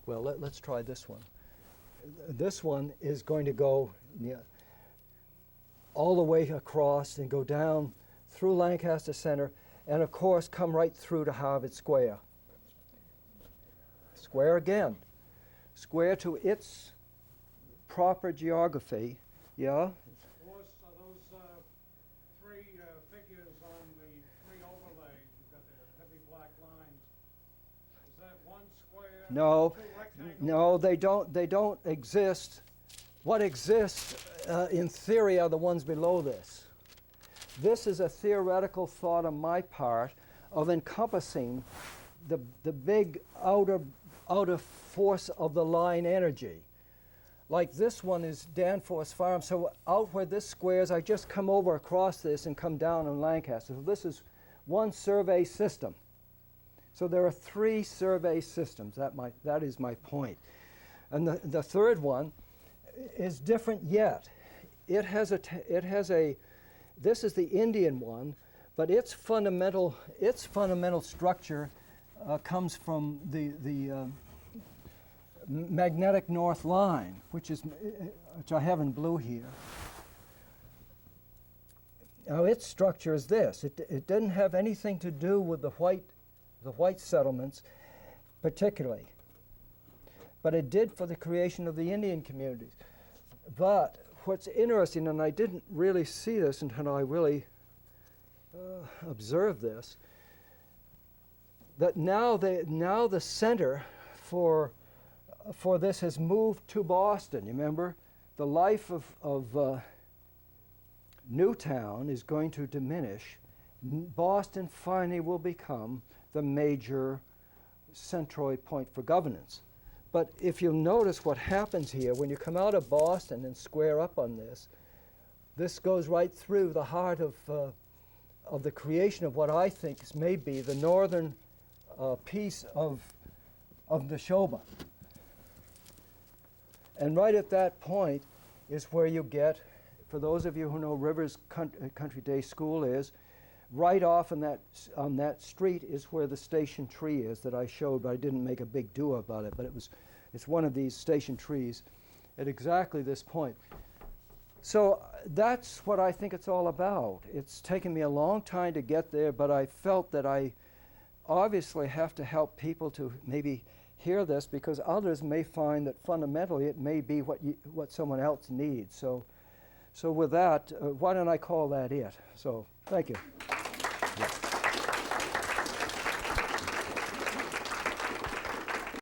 well, let's try this one. This one is going to go all the way across and go down through Lancaster Center and of course come right through to Harvard Square. Square again. Square to its proper geography, yeah? Those 3 figures on the 3 overlays, you've got the heavy black lines. Is that 1 square? No, 2 rectangles? no, they don't exist. What exists in theory are the ones below this. This is a theoretical thought on my part of encompassing the big outer force of the line energy. Like this one is Danforth Farm, so out where this squares, I just come over across this and come down on Lancaster. So this is 1 survey system. So there are 3 survey systems. That is my point. And the third one is different yet. It has a this is the Indian one, but its fundamental structure comes from the magnetic north line, which I have in blue here. Now its structure is this. It didn't have anything to do with the white settlements particularly, but it did for the creation of the Indian communities. But what's interesting, and I didn't really see this until I really observed this, that now the center for this has moved to Boston. You remember, the life of Newtown is going to diminish. Boston finally will become the major centroid point for governance. But if you'll notice what happens here, when you come out of Boston and square up on this goes right through the heart of the creation of what I think is maybe the northern piece of Neshoba. And right at that point is where you get, for those of you who know Rivers Country Day School is, right off on that street is where the station tree is that I showed, but I didn't make a big do about it, but it's one of these station trees at exactly this point. So that's what I think it's all about. It's taken me a long time to get there, but I felt that I obviously have to help people to maybe hear this, because others may find that fundamentally it may be what someone else needs. So with that, why don't I call that it? So thank you.